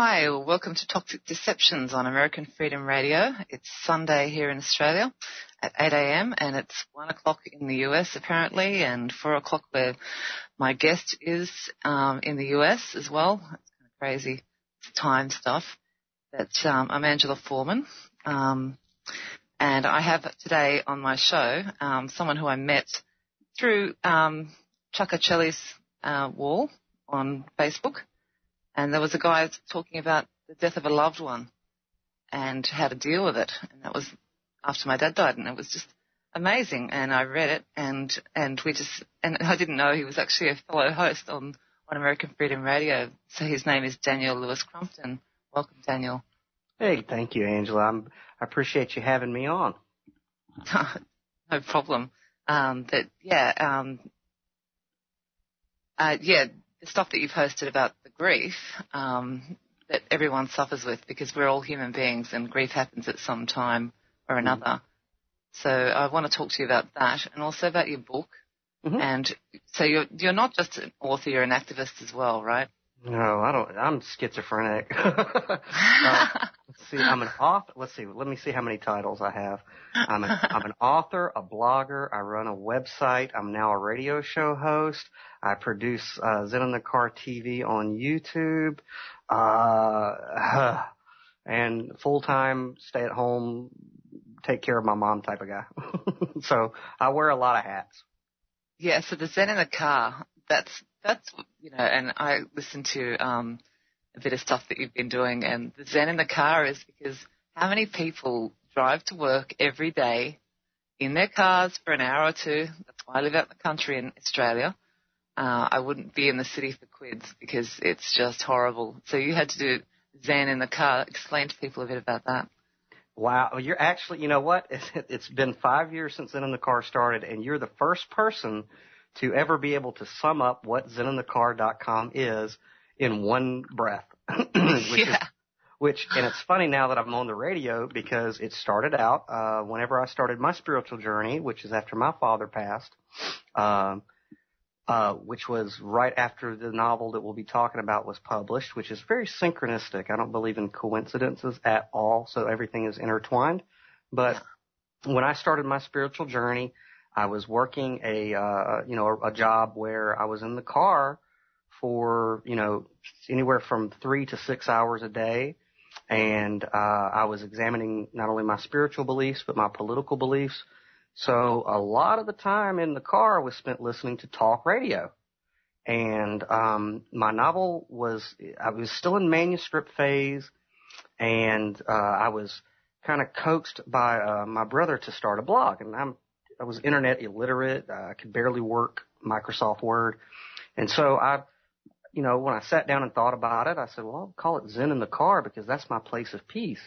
Hi, welcome to Toxic Deceptions on American Freedom Radio. It's Sunday here in Australia at 8 a.m. and it's 1 o'clock in the US apparently, and 4 o'clock where my guest is in the US as well. It's kind of crazy time stuff. But I'm Angela Forman, and I have today on my show someone who I met through Chuck Achelli's wall on Facebook. And there was a guy talking about the death of a loved one and how to deal with it. And that was after my dad died, and it was just amazing. And I read it, and I didn't know he was actually a fellow host on American Freedom Radio. So his name is Daniel Louis Crumpton. Welcome, Daniel. Hey, thank you, Angela. I appreciate you having me on. No problem. The stuff that you've posted about the grief that everyone suffers with, because we're all human beings and grief happens at some time or another. So I want to talk to you about that and also about your book. Mm-hmm. And so you're not just an author, you're an activist as well, right? No, I don't. I'm schizophrenic. Let's see. I'm an author. Let's see. Let me see how many titles I have. I'm an author, a blogger. I run a website. I'm now a radio show host. I produce Zen in the Car TV on YouTube. And full-time, stay-at-home, take care of my mom type of guy. So I wear a lot of hats. Yeah. So the Zen in the Car, that's and I listened to a bit of stuff that you've been doing, and the Zen in the Car is because how many people drive to work every day in their cars for an hour or two? That's why I live out in the country in Australia. I wouldn't be in the city for quids because it's just horrible. So you had to do Zen in the Car. Explain to people a bit about that. Wow. You're actually, you know what? It's been 5 years since Zen in the Car started, and you're the first person to ever be able to sum up what zeninthecar.com is in one breath. And it's funny now that I'm on the radio because it started out whenever I started my spiritual journey, which is after my father passed, which was right after the novel that we'll be talking about was published, which is very synchronistic. I don't believe in coincidences at all, so everything is intertwined. But when I started my spiritual journey, I was working a job where I was in the car for, anywhere from 3 to 6 hours a day. And, I was examining not only my spiritual beliefs, but my political beliefs. So a lot of the time in the car was spent listening to talk radio. And, my novel I was still in manuscript phase, and, I was kind of coaxed by, my brother to start a blog. And I was internet illiterate. I could barely work Microsoft Word. And so when I sat down and thought about it, I said, well, I'll call it Zen in the Car because that's my place of peace.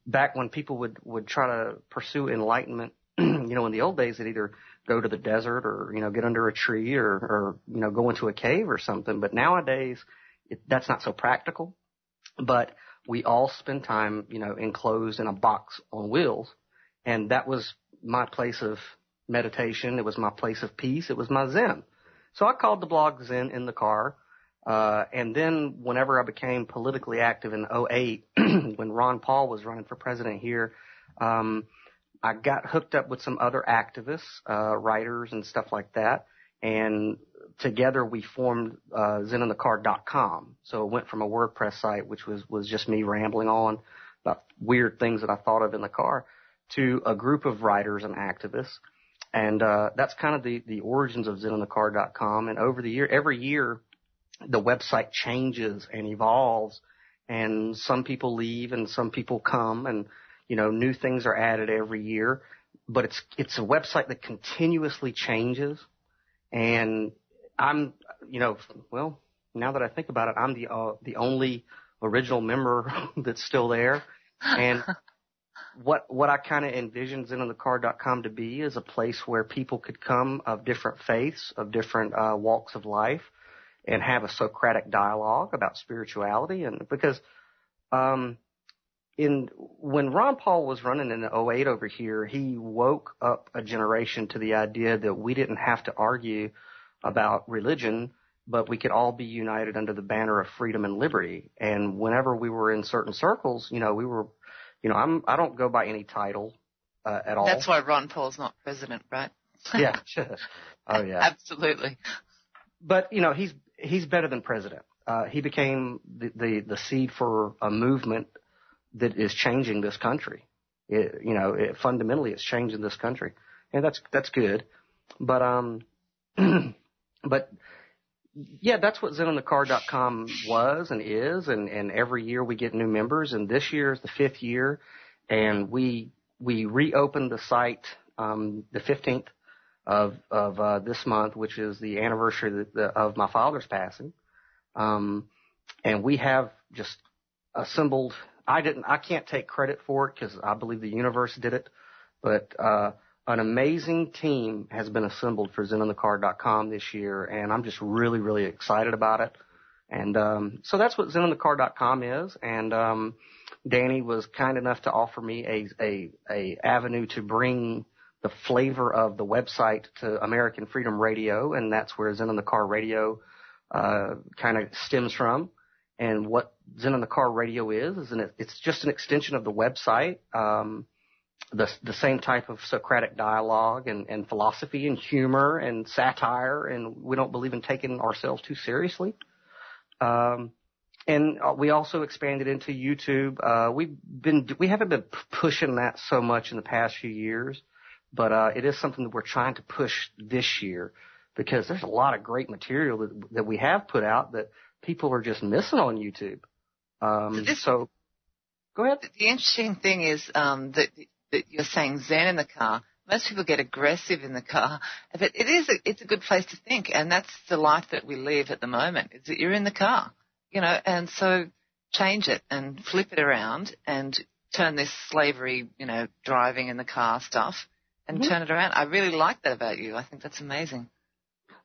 Back when people would try to pursue enlightenment, in the old days, they'd either go to the desert or, get under a tree or go into a cave or something. But nowadays, that's not so practical. But we all spend time, enclosed in a box on wheels. And that was my place of meditation. It was my place of peace. It was my Zen. So I called the blog Zen in the Car. And then whenever I became politically active in 2008, when Ron Paul was running for president here, I got hooked up with some other activists, writers and stuff like that. And together we formed zeninthecar.com. So it went from a WordPress site, which was just me rambling on about weird things that I thought of in the car, to a group of writers and activists. And that's kind of the origins of zeninthecar.com. And every year, the website changes and evolves, and some people leave and some people come, and, new things are added every year. But it's a website that continuously changes. And I'm, now that I think about it, I'm the only original member that's still there. And what I kind of envisioned zeninthecar.com to be is a place where people could come of different faiths, of different walks of life, and have a Socratic dialogue about spirituality. And because when Ron Paul was running in 2008 over here, he woke up a generation to the idea that we didn't have to argue about religion, but we could all be united under the banner of freedom and liberty. And whenever we were in certain circles, we were, I don't go by any title at all. That's why Ron Paul's not president, right? Yeah. Oh yeah. Absolutely. But he's better than president. He became the seed for a movement that is changing this country. Fundamentally it's changing this country, and that's good. But but yeah, that's what ZenOnTheCar.com was and is, and every year we get new members, and this year is the 5th year, and we reopened the site the 15th of this month, which is the anniversary of my father's passing. And we have just assembled. I can't take credit for it because I believe the universe did it, but an amazing team has been assembled for ZenOnTheCar.com this year, and I'm just really, really excited about it. And so that's what ZenOnTheCar.com is. And Danny was kind enough to offer me a avenue to bring the flavor of the website to American Freedom Radio, and that's where Zen on the Car Radio kind of stems from. And what Zen on the Car Radio is it's just an extension of the website, the same type of Socratic dialogue and philosophy and humor and satire, and we don't believe in taking ourselves too seriously. And we also expanded into YouTube. We haven't been pushing that so much in the past few years, but it is something that we're trying to push this year because there's a lot of great material that we have put out that people are just missing on YouTube. So go ahead. The interesting thing is that you're saying Zen in the car. Most people get aggressive in the car, but it's a good place to think, and that's the life that we live at the moment, is that you're in the car, and so change it and flip it around and turn this slavery, driving in the car stuff and turn it around. I really like that about you. I think that's amazing.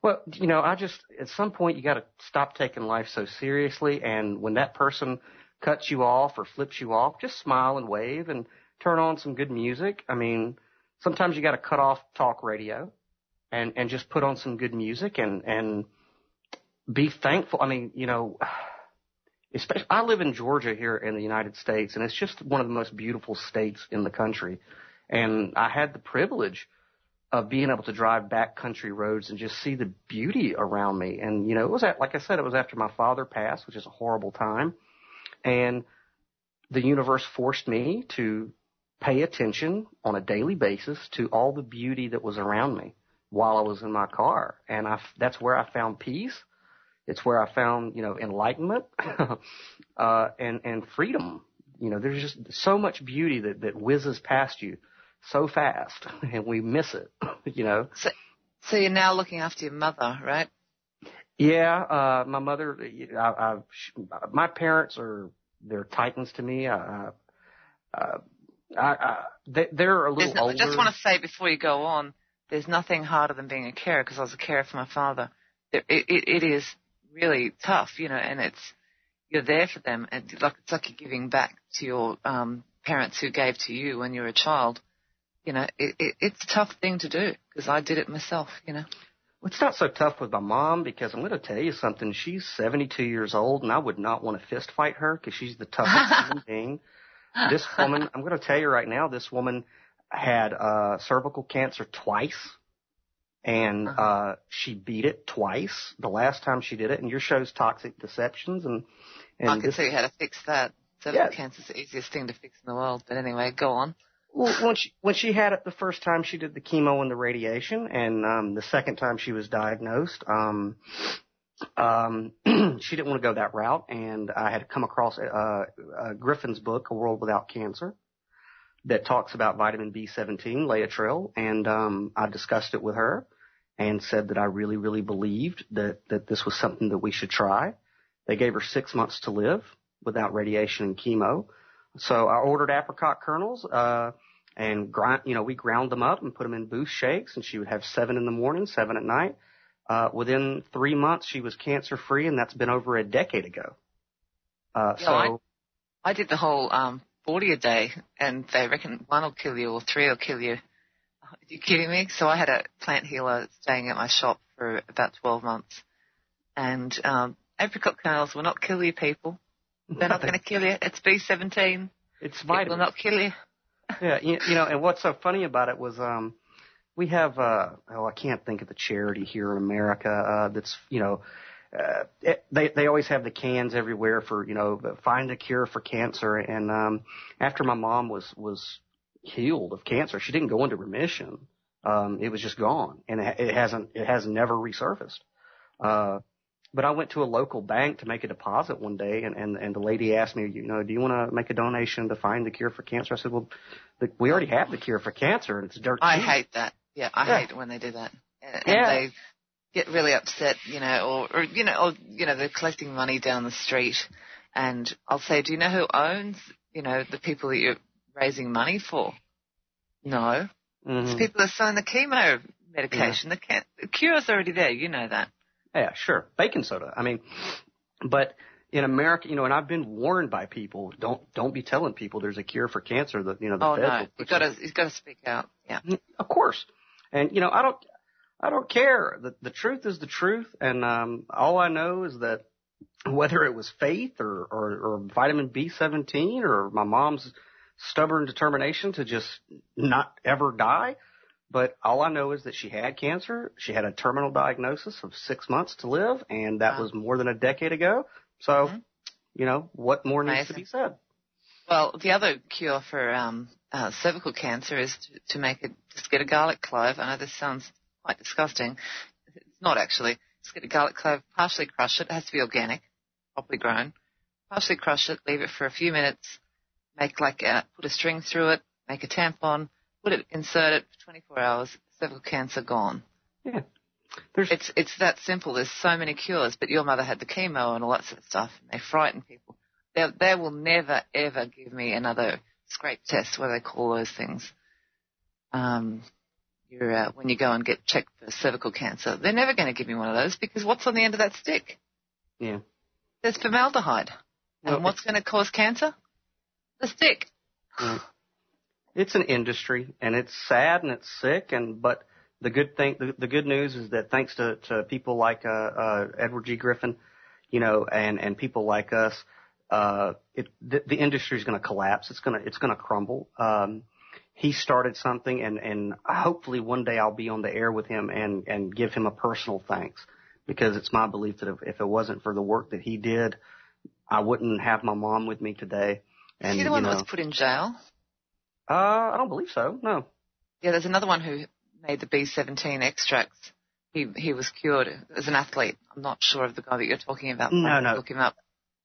Well, at some point you got to stop taking life so seriously, and when that person cuts you off or flips you off, just smile and wave and turn on some good music. I mean, sometimes you got to cut off talk radio and just put on some good music and be thankful. I mean, especially I live in Georgia here in the United States, and it's just one of the most beautiful states in the country. And I had the privilege of being able to drive back country roads and just see the beauty around me. And, it was like I said, it was after my father passed, which is a horrible time. And the universe forced me to pay attention on a daily basis to all the beauty that was around me while I was in my car. And that's where I found peace. It's where I found, enlightenment, and freedom. There's just so much beauty that whizzes past you so fast, and we miss it, So you're now looking after your mother, right? Yeah, my mother, my parents they're titans to me. They're a little older. I just want to say before you go on, there's nothing harder than being a carer, because I was a carer for my father. It is really tough, and you're there for them, and it's like you're giving back to your parents who gave to you when you were a child. It's a tough thing to do, because I did it myself, Well, it's not so tough with my mom, because I'm going to tell you something. She's 72 years old, and I would not want to fist fight her because she's the toughest human being. This woman, I'm going to tell you right now, this woman had cervical cancer twice, and she beat it twice the last time she did it. And your show's Toxic Deceptions. And I can tell you how to fix that. Cervical cancer is the easiest thing to fix in the world. But anyway, go on. Well, when she had it the first time, she did the chemo and the radiation, and the second time she was diagnosed, she didn't want to go that route, and I had come across Griffin's book, A World Without Cancer, that talks about vitamin B17, Laetrile, and I discussed it with her and said that I really, really believed that this was something that we should try. They gave her 6 months to live without radiation and chemo. So I ordered apricot kernels, and we ground them up and put them in boost shakes, and she would have 7 in the morning, 7 at night. Within 3 months, she was cancer free, and that's been over a decade ago. I did the whole 40 a day, and they reckon 1 will kill you or 3 will kill you. Are you kidding me? So I had a plant healer staying at my shop for about 12 months. And apricot kernels will not kill you, people. They're not going to kill you. It's B17. It's It vitamins. will not kill you. Yeah, and what's so funny about it was we have I can't think of the charity here in America that's they always have the cans everywhere for find a cure for cancer. And after my mom was healed of cancer, she didn't go into remission. It was just gone, and it has never resurfaced. But I went to a local bank to make a deposit one day, and the lady asked me, do you want to make a donation to find the cure for cancer? I said, well, we already have the cure for cancer, and it's dirt cheap. I hate that. Yeah, I hate it when they do that. And they get really upset, or they're collecting money down the street, and I'll say, do you know who owns, the people that you're raising money for? No. Mm-hmm. It's people that are selling the chemo medication. Yeah. The cure's already there. You know that. Yeah, sure. Baking soda. I mean, but in America, and I've been warned by people, don't be telling people there's a cure for cancer. That the oh feds no, you've got to speak out. Yeah, of course. And I don't care. The truth is the truth, and all I know is that whether it was faith or vitamin B17 or my mom's stubborn determination to just not ever die. But all I know is that she had cancer. She had a terminal diagnosis of 6 months to live, and that was more than a decade ago. So, what more needs to be said? Well, the other cure for cervical cancer is to make it, just get a garlic clove. I know this sounds quite disgusting. It's not actually. Just get a garlic clove, partially crush it. It has to be organic, properly grown. Partially crush it, leave it for a few minutes, put a string through it, make a tampon, insert it for 24 hours, cervical cancer gone. Yeah. It's that simple. There's so many cures, but your mother had the chemo and all that sort of stuff, and they frighten people. They will never, ever give me another scrape test, what do they call those things? When you go and get checked for cervical cancer, they're never going to give me one of those because what's on the end of that stick? Yeah. There's formaldehyde. Well, and what's going to cause cancer? The stick. Yeah. It's an industry, and it's sad and it's sick, but the good news is that thanks to people like Edward G. Griffin, and people like us, the industry is going to collapse. It's going to crumble. He started something, and hopefully one day I'll be on the air with him and give him a personal thanks, because it's my belief that if it wasn't for the work that he did, I wouldn't have my mom with me today. And, is he the one that was put in jail? I don't believe so. No. Yeah, there's another one who made the B17 extracts. He was cured as an athlete. I'm not sure of the guy that you're talking about. No. Look him up.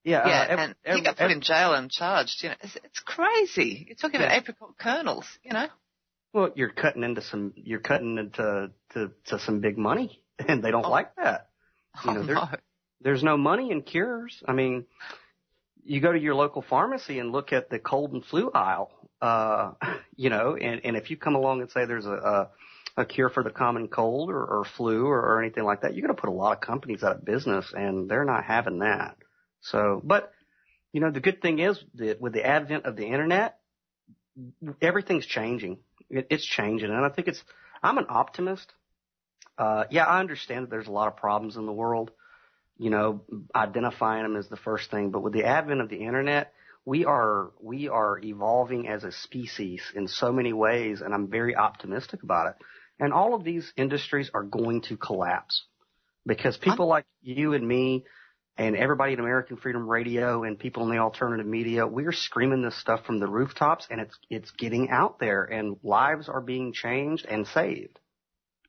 Yeah. And he got put in jail and charged. It's crazy. You're talking about apricot kernels. Well, you're cutting into some big money, and they don't like that. There's no money in cures. I mean, you go to your local pharmacy and look at the cold and flu aisle, and if you come along and say there's a cure for the common cold or flu or anything like that, you're going to put a lot of companies out of business, and they're not having that. So, but, the good thing is that with the advent of the internet, everything's changing. It's changing, and I think I'm an optimist. I understand that there's a lot of problems in the world. Identifying them is the first thing. But with the advent of the internet, we are evolving as a species in so many ways, and I'm very optimistic about it. And all of these industries are going to collapse because people like you and me and everybody at American Freedom Radio and people in the alternative media, we're screaming this stuff from the rooftops, and it's getting out there, and lives are being changed and saved.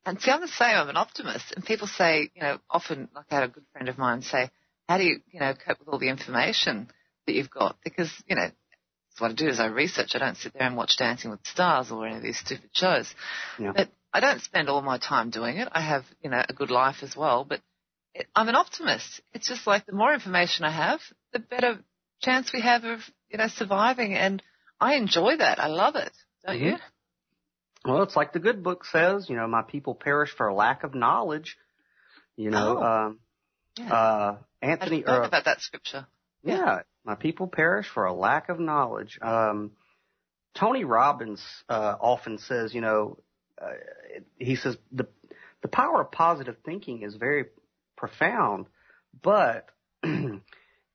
And see, I'm the same. I'm an optimist. And people say, often, like I had a good friend of mine say, how do you, cope with all the information that you've got? Because, that's what I do is I research. I don't sit there and watch Dancing with the Stars or any of these stupid shows. Yeah. But I don't spend all my time doing it. I have, a good life as well. But I'm an optimist. It's just like the more information I have, the better chance we have of, surviving. And I enjoy that. I love it. Don't you? Well, it's like the good book says, my people perish for a lack of knowledge. Anthony. I didn't know about that scripture. Yeah, my people perish for a lack of knowledge. Tony Robbins often says, he says the power of positive thinking is very profound, But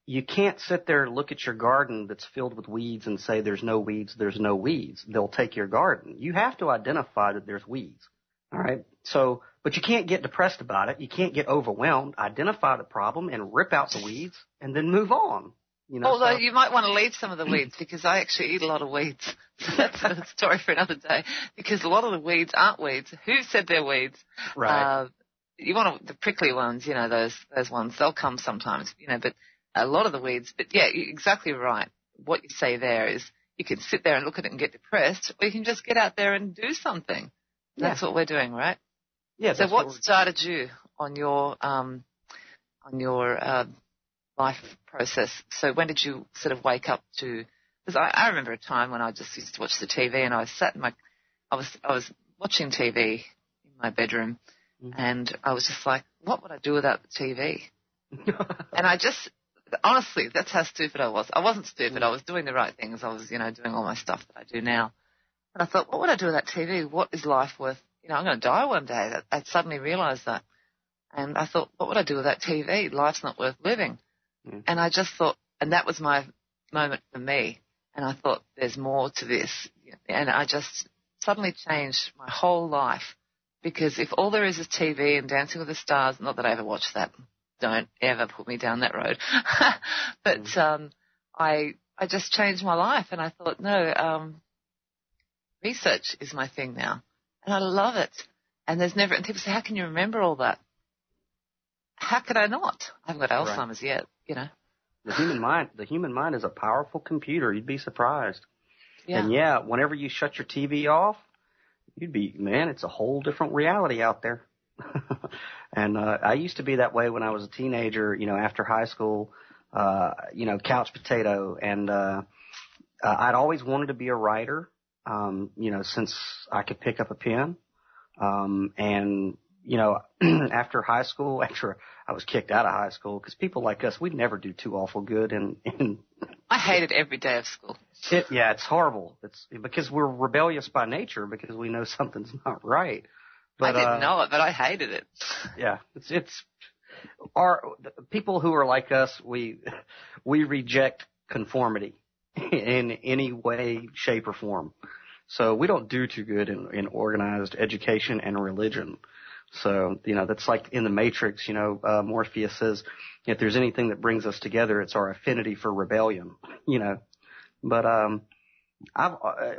you can't sit there and look at your garden that's filled with weeds and say there's no weeds, there's no weeds. They'll take your garden. You have to identify that there's weeds. All right? So, but you can't get depressed about it. You can't get overwhelmed. Identify the problem and rip out the weeds and then move on. You know, although you might want to leave some of the weeds, because I actually eat a lot of weeds. So that's a story for another day, because a lot of the weeds aren't weeds. Who said they're weeds? Right. You want the prickly ones, you know, those ones, they'll come sometimes, you know, but a lot of the weeds. But yeah, you're exactly right. What you say there is you can sit there and look at it and get depressed, or you can just get out there and do something. That's what we're doing, right? Yeah. So what started you on your life process? So when did you sort of wake up to? Because I remember a time when I just used to watch the TV, and I was watching TV in my bedroom, and I was just like, what would I do without the TV? And I just, honestly, that's how stupid I was. I wasn't stupid. I was doing the right things. I was, you know, doing all my stuff that I do now. And I thought, what would I do without TV? What is life worth? You know, I'm going to die one day. I suddenly realized that. And I thought, what would I do without TV? Life's not worth living. And I just thought, and that was my moment for me. And I thought, there's more to this. And I just suddenly changed my whole life, because if all there is TV and Dancing with the Stars, not that I ever watched that, don't ever put me down that road. But I just changed my life, and I thought, no, research is my thing now, and I love it. And and people say, how can you remember all that? How could I not? I haven't got Alzheimer's yet, you know. The human mind is a powerful computer. You'd be surprised. Yeah. And whenever you shut your TV off, it's a whole different reality out there. And I used to be that way when I was a teenager, you know, after high school, couch potato. And I'd always wanted to be a writer, since I could pick up a pen. After high school, after I was kicked out of high school, because people like us, we'd never do too awful good. I hated every day of school. It's horrible. It's because we're rebellious by nature, because we know something's not right. But I didn't know it, but I hated it. Yeah, it's people who are like us. We reject conformity in any way, shape, or form. So we don't do too good in organized education and religion. So, that's like in the Matrix, Morpheus says, if there's anything that brings us together, it's our affinity for rebellion, But,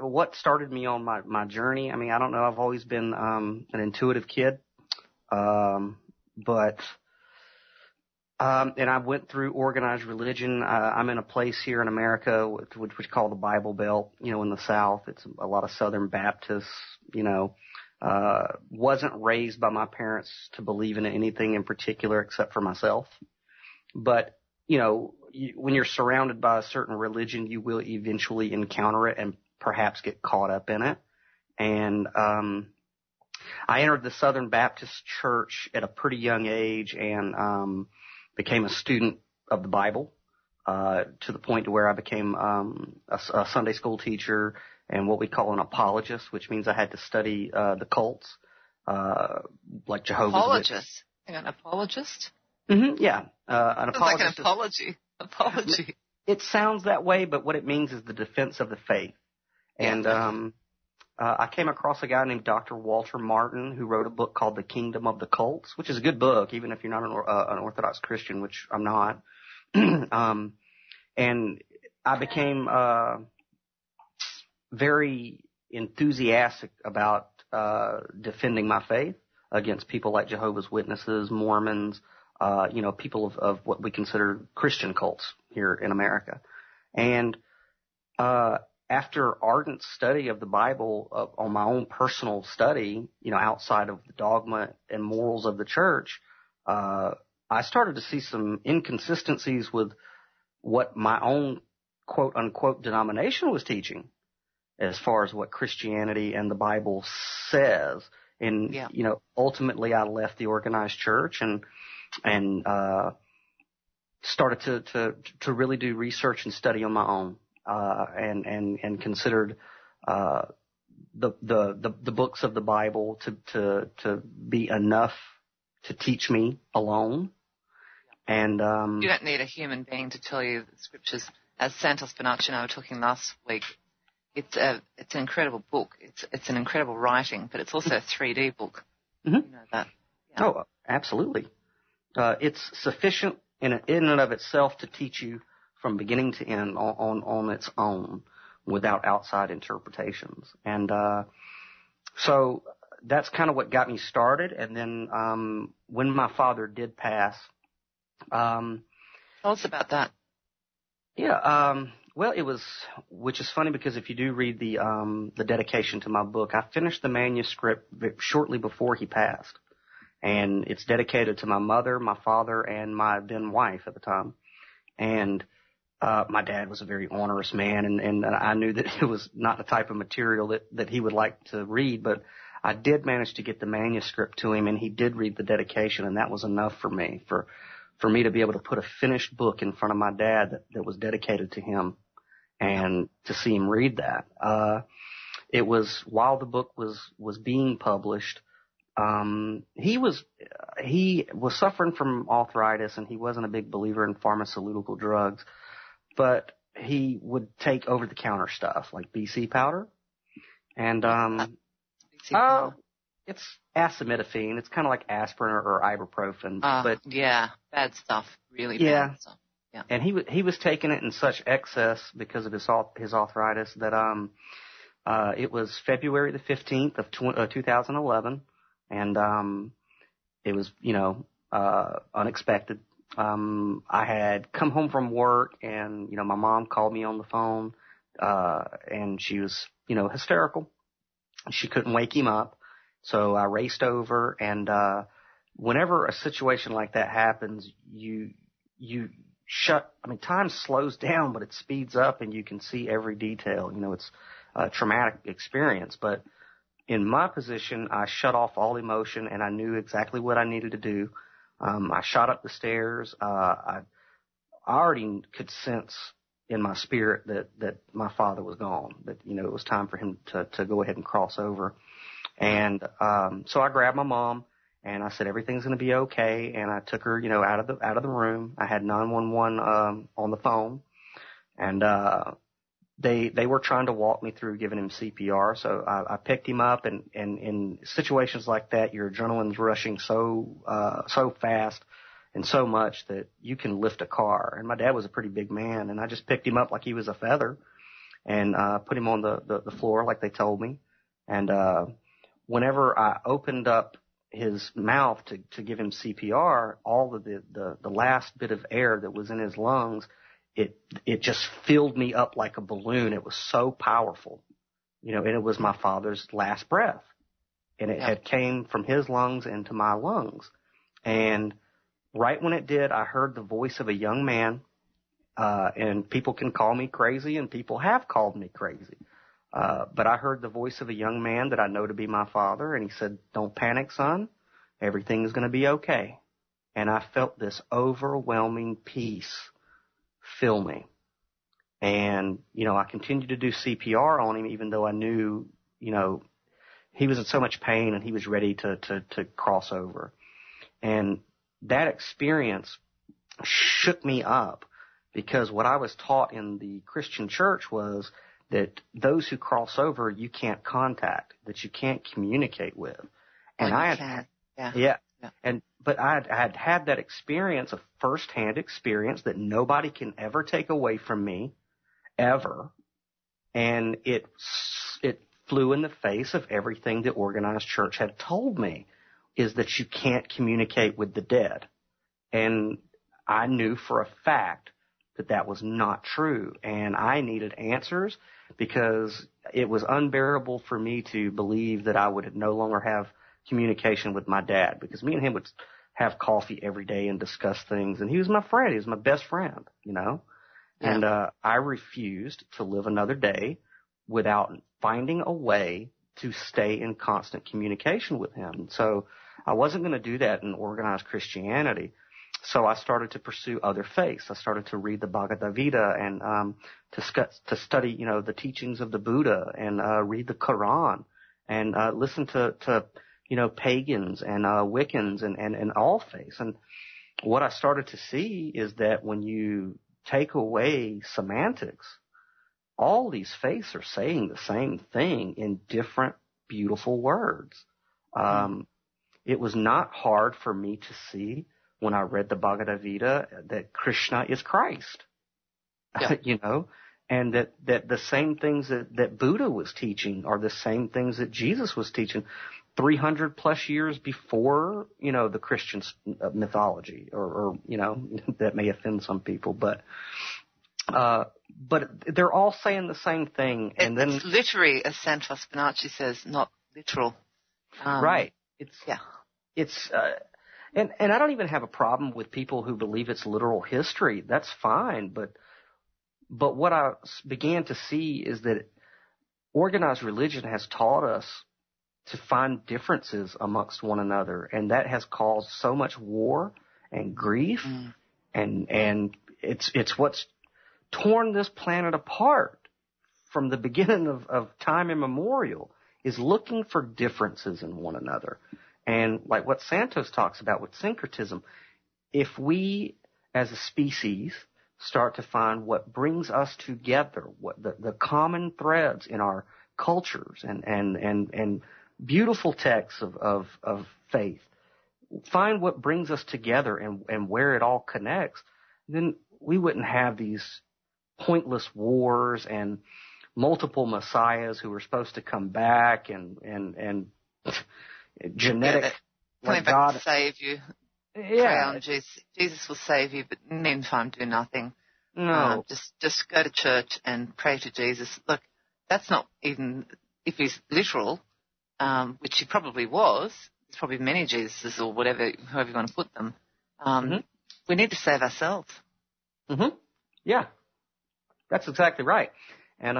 what started me on my journey, I don't know, I've always been, an intuitive kid. And I went through organized religion. I'm in a place here in America, which we call the Bible Belt, in the South. It's a lot of Southern Baptists, wasn't raised by my parents to believe in anything in particular except for myself. But, when you're surrounded by a certain religion, you will eventually encounter it and perhaps get caught up in it. And, I entered the Southern Baptist Church at a pretty young age and, became a student of the Bible, to the point to where I became, a Sunday school teacher and what we call an apologist, which means I had to study, the cults, like Jehovah's Witnesses. An apologist? Mm-hmm, yeah. An apologist. Like an apology. Apology. It sounds that way, but what it means is the defense of the faith. And, I came across a guy named Dr. Walter Martin who wrote a book called The Kingdom of the Cults, which is a good book, even if you're not an Orthodox Christian, which I'm not. And I became very enthusiastic about defending my faith against people like Jehovah's Witnesses, Mormons, people of what we consider Christian cults here in America. And after ardent study of the Bible, on my own personal study, outside of the dogma and morals of the church, I started to see some inconsistencies with what my own quote unquote denomination was teaching as far as what Christianity and the Bible says. And, ultimately I left the organized church and started to really do research and study on my own. And considered the books of the Bible to be enough to teach me alone. And you don't need a human being to tell you the scriptures. As Santos Bonacci and I were talking last week, it's an incredible book. It's an incredible writing, but it's also a 3D book. Mm-hmm. You know that. Yeah. Oh, absolutely. It's sufficient in and of itself to teach you from beginning to end on its own without outside interpretations. And so that's kind of what got me started. And then when my father did pass, tell us about that. Yeah, well, it was, which is funny because if you do read the dedication to my book, I finished the manuscript shortly before he passed. And it's dedicated to my mother, my father, and my then wife at the time. And my dad was a very onerous man, and I knew that it was not the type of material that he would like to read, but I did manage to get the manuscript to him, and he did read the dedication, and that was enough for me, for me to be able to put a finished book in front of my dad that was dedicated to him, and to see him read that. It was while the book was being published. He was suffering from arthritis, and he wasn't a big believer in pharmaceutical drugs, but he would take over-the-counter stuff like BC powder, and BC powder. It's acetaminophen. It's kind of like aspirin or ibuprofen, but yeah, bad stuff, really bad stuff. Yeah, and he was taking it in such excess because of his arthritis that it was February the 15th of 2011. And it was, unexpected. I had come home from work, and, my mom called me on the phone, and she was, hysterical. She couldn't wake him up. So I raced over, and whenever a situation like that happens, time slows down, but it speeds up, and you can see every detail. It's a traumatic experience, but in my position, I shut off all emotion, and I knew exactly what I needed to do. I shot up the stairs. I already could sense in my spirit that my father was gone, that, it was time for him to go ahead and cross over. And so I grabbed my mom, and I said, everything's going to be okay. And I took her, out of the room. I had 911 on the phone, and They were trying to walk me through giving him CPR, so I picked him up, and in situations like that, your adrenaline's rushing so fast and so much that you can lift a car. And my dad was a pretty big man, and I just picked him up like he was a feather and put him on the floor like they told me. And whenever I opened up his mouth to give him CPR, all of the last bit of air that was in his lungs, it just filled me up like a balloon. It was so powerful, and it was my father's last breath, and it had came from his lungs into my lungs. And right when it did, I heard the voice of a young man, and people can call me crazy, and people have called me crazy. But I heard the voice of a young man that I know to be my father, and he said, "Don't panic, son. Everything is going to be okay." And I felt this overwhelming peace fill me. And, I continued to do CPR on him, even though I knew, he was in so much pain and he was ready to cross over. And that experience shook me up, because what I was taught in the Christian church was that those who cross over, you can't contact, that you can't communicate with. And But I had that experience, a first-hand experience that nobody can ever take away from me, ever. And it flew in the face of everything the organized church had told me, is that you can't communicate with the dead. And I knew for a fact that was not true. And I needed answers, because it was unbearable for me to believe that I would no longer have communication with my dad, because me and him would have coffee every day and discuss things, and he was my friend. He was my best friend, and I refused to live another day without finding a way to stay in constant communication with him. So I wasn't going to do that in organized Christianity. So I started to pursue other faiths. I started to read the Bhagavad Gita and to study, the teachings of the Buddha, and read the Quran, and listen to pagans and Wiccans and all faiths. And what I started to see is that when you take away semantics, all these faiths are saying the same thing in different, beautiful words. It was not hard for me to see when I read the Bhagavad Gita that Krishna is Christ, and that the same things that Buddha was teaching are the same things that Jesus was teaching 300 plus years before, the Christian mythology, or that may offend some people, but they're all saying the same thing. And then it's literary, as Santos Bonacci says, not literal. Right. And I don't even have a problem with people who believe it's literal history. That's fine. But what I began to see is that organized religion has taught us to find differences amongst one another, and that has caused so much war and grief, and it's what's torn this planet apart from the beginning of time immemorial, is looking for differences in one another. And like what Santos talks about with syncretism, if we as a species start to find what brings us together, what the common threads in our cultures and beautiful texts of faith, find what brings us together and where it all connects, then we wouldn't have these pointless wars and multiple messiahs who were supposed to come back and genetic, coming back God to save you. Yeah, on Jesus will save you, but in the meantime, do nothing. No, just go to church and pray to Jesus. Look, that's not even if he's literal, which he probably was. There's probably many Jesuses or whatever, however you want to put them. We need to save ourselves. Yeah, that's exactly right. And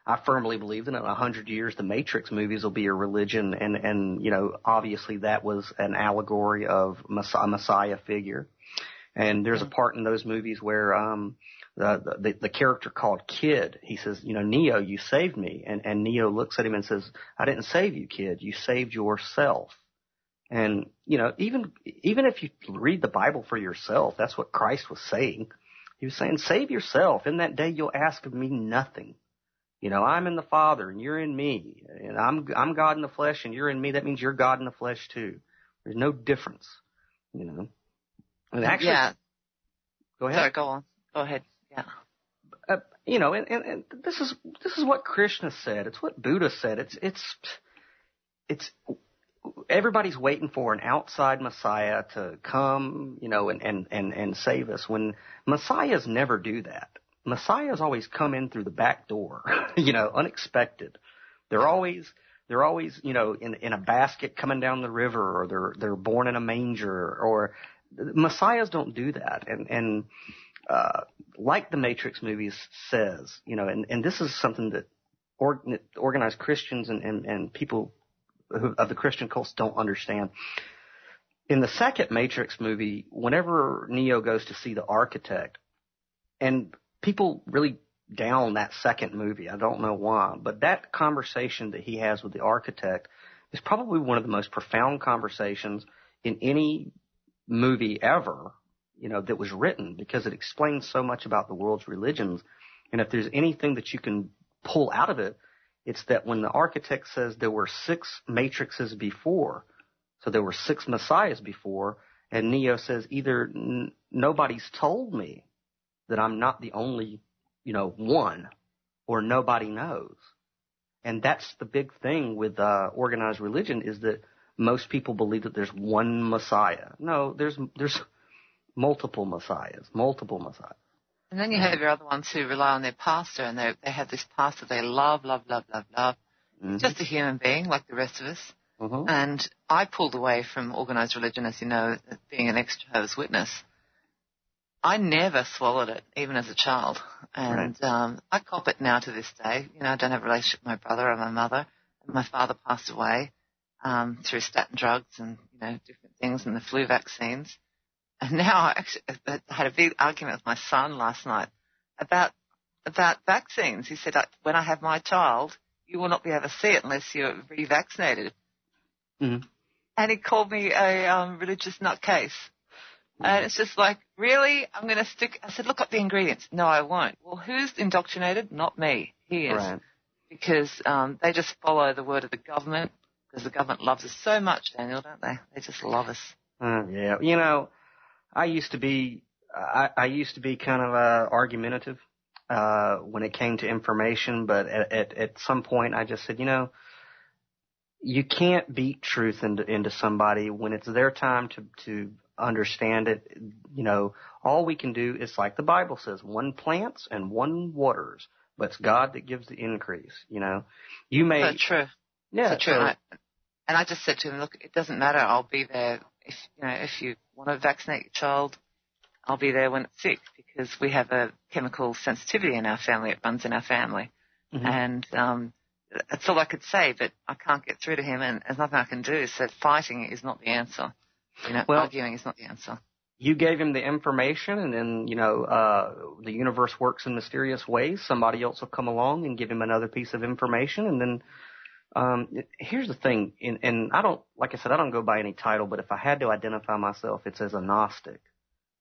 I firmly believe that in 100 years, the Matrix movies will be a religion, and obviously that was an allegory of a Messiah figure. And there's a part in those movies where the character called Kid, he says, Neo, you saved me, and Neo looks at him and says, I didn't save you, Kid, you saved yourself. And even if you read the Bible for yourself, that's what Christ was saying. He was saying, save yourself. In that day, you'll ask of me nothing. I'm in the Father and you're in me, and I'm God in the flesh and you're in me. That means you're God in the flesh too. There's no difference, And actually, yeah. Go ahead. Sorry, go on. Go ahead. Yeah. And this is what Krishna said. It's what Buddha said. It's everybody's waiting for an outside Messiah to come, and save us, when Messiahs never do that. Messiahs always come in through the back door, unexpected. They're always, in a basket coming down the river, or they're born in a manger, or Messiahs don't do that. And like the Matrix movies says, and this is something that organized Christians and people of the Christian cults don't understand. In the second Matrix movie, whenever Neo goes to see the architect, and people really down that second movie, I don't know why, but that conversation that he has with the architect is probably one of the most profound conversations in any movie ever, that was written, because it explains so much about the world's religions. And if there's anything that you can pull out of it, it's that when the architect says there were 6 matrices before, so there were 6 messiahs before, and Neo says either nobody's told me that I'm not the only, one, or nobody knows. And that's the big thing with organized religion, is that most people believe that there's one Messiah. No, there's multiple messiahs. And then you have your other ones who rely on their pastor, and they have this pastor they love. Mm-hmm. Just a human being like the rest of us. Mm-hmm. And I pulled away from organized religion, as you know, being an ex-Jehovah's Witness. I never swallowed it, even as a child. And right. I cop it now to this day. I don't have a relationship with my brother or my mother. My father passed away through statin drugs and, different things, and the flu vaccines. And now I had a big argument with my son last night about vaccines. He said, when I have my child, you will not be able to see it unless you're revaccinated. Mm-hmm. and he called me a religious nutcase. And it's just like, really? I said, look up the ingredients. No, I won't. Well, who's indoctrinated? Not me. He is. Right. Because they just follow the word of the government, because the government loves us so much, Daniel, don't they? They just love us. Yeah. You know, I used to be kind of argumentative when it came to information, but at some point I just said, you know, you can't beat truth into somebody when it's their time to understand it. You know, all we can do is, like the Bible says, one plants and one waters, but it's God that gives the increase. You know, you may. So true. Yeah, so true. And I just said to him, look, it doesn't matter. I'll be there if you want to vaccinate your child. I'll be there when it's sick, because we have a chemical sensitivity in our family. It runs in our family, and that's all I could say. But I can't get through to him, and there's nothing I can do. So fighting is not the answer. You know, arguing is not the answer. You gave him the information, and then, you know, the universe works in mysterious ways. Somebody else will come along and give him another piece of information. And then here's the thing, and I don't, like I said, I don't go by any title, but if I had to identify myself, it's as a Gnostic,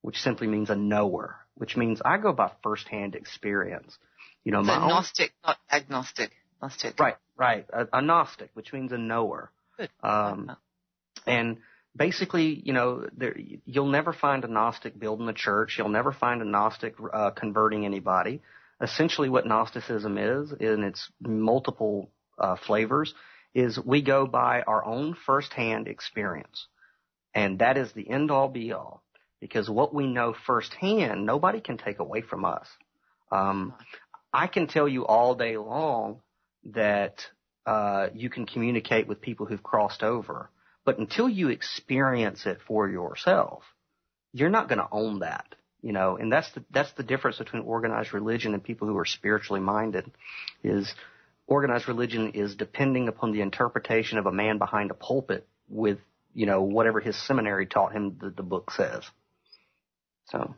which simply means a knower, which means I go by firsthand experience. You know, so Gnostic, not agnostic. Gnostic. Right. A Gnostic, which means a knower. Good. And basically, you know, you'll never find a Gnostic building a church. You'll never find a Gnostic converting anybody. Essentially what Gnosticism is, in its multiple flavors, is we go by our own firsthand experience. And that is the end-all, be-all. Because what we know firsthand, nobody can take away from us. I can tell you all day long that you can communicate with people who've crossed over. But until you experience it for yourself, you're not going to own that, you know. And that's the difference between organized religion and people who are spiritually minded. Is organized religion is depending upon the interpretation of a man behind a pulpit with, you know, whatever his seminary taught him the book says. So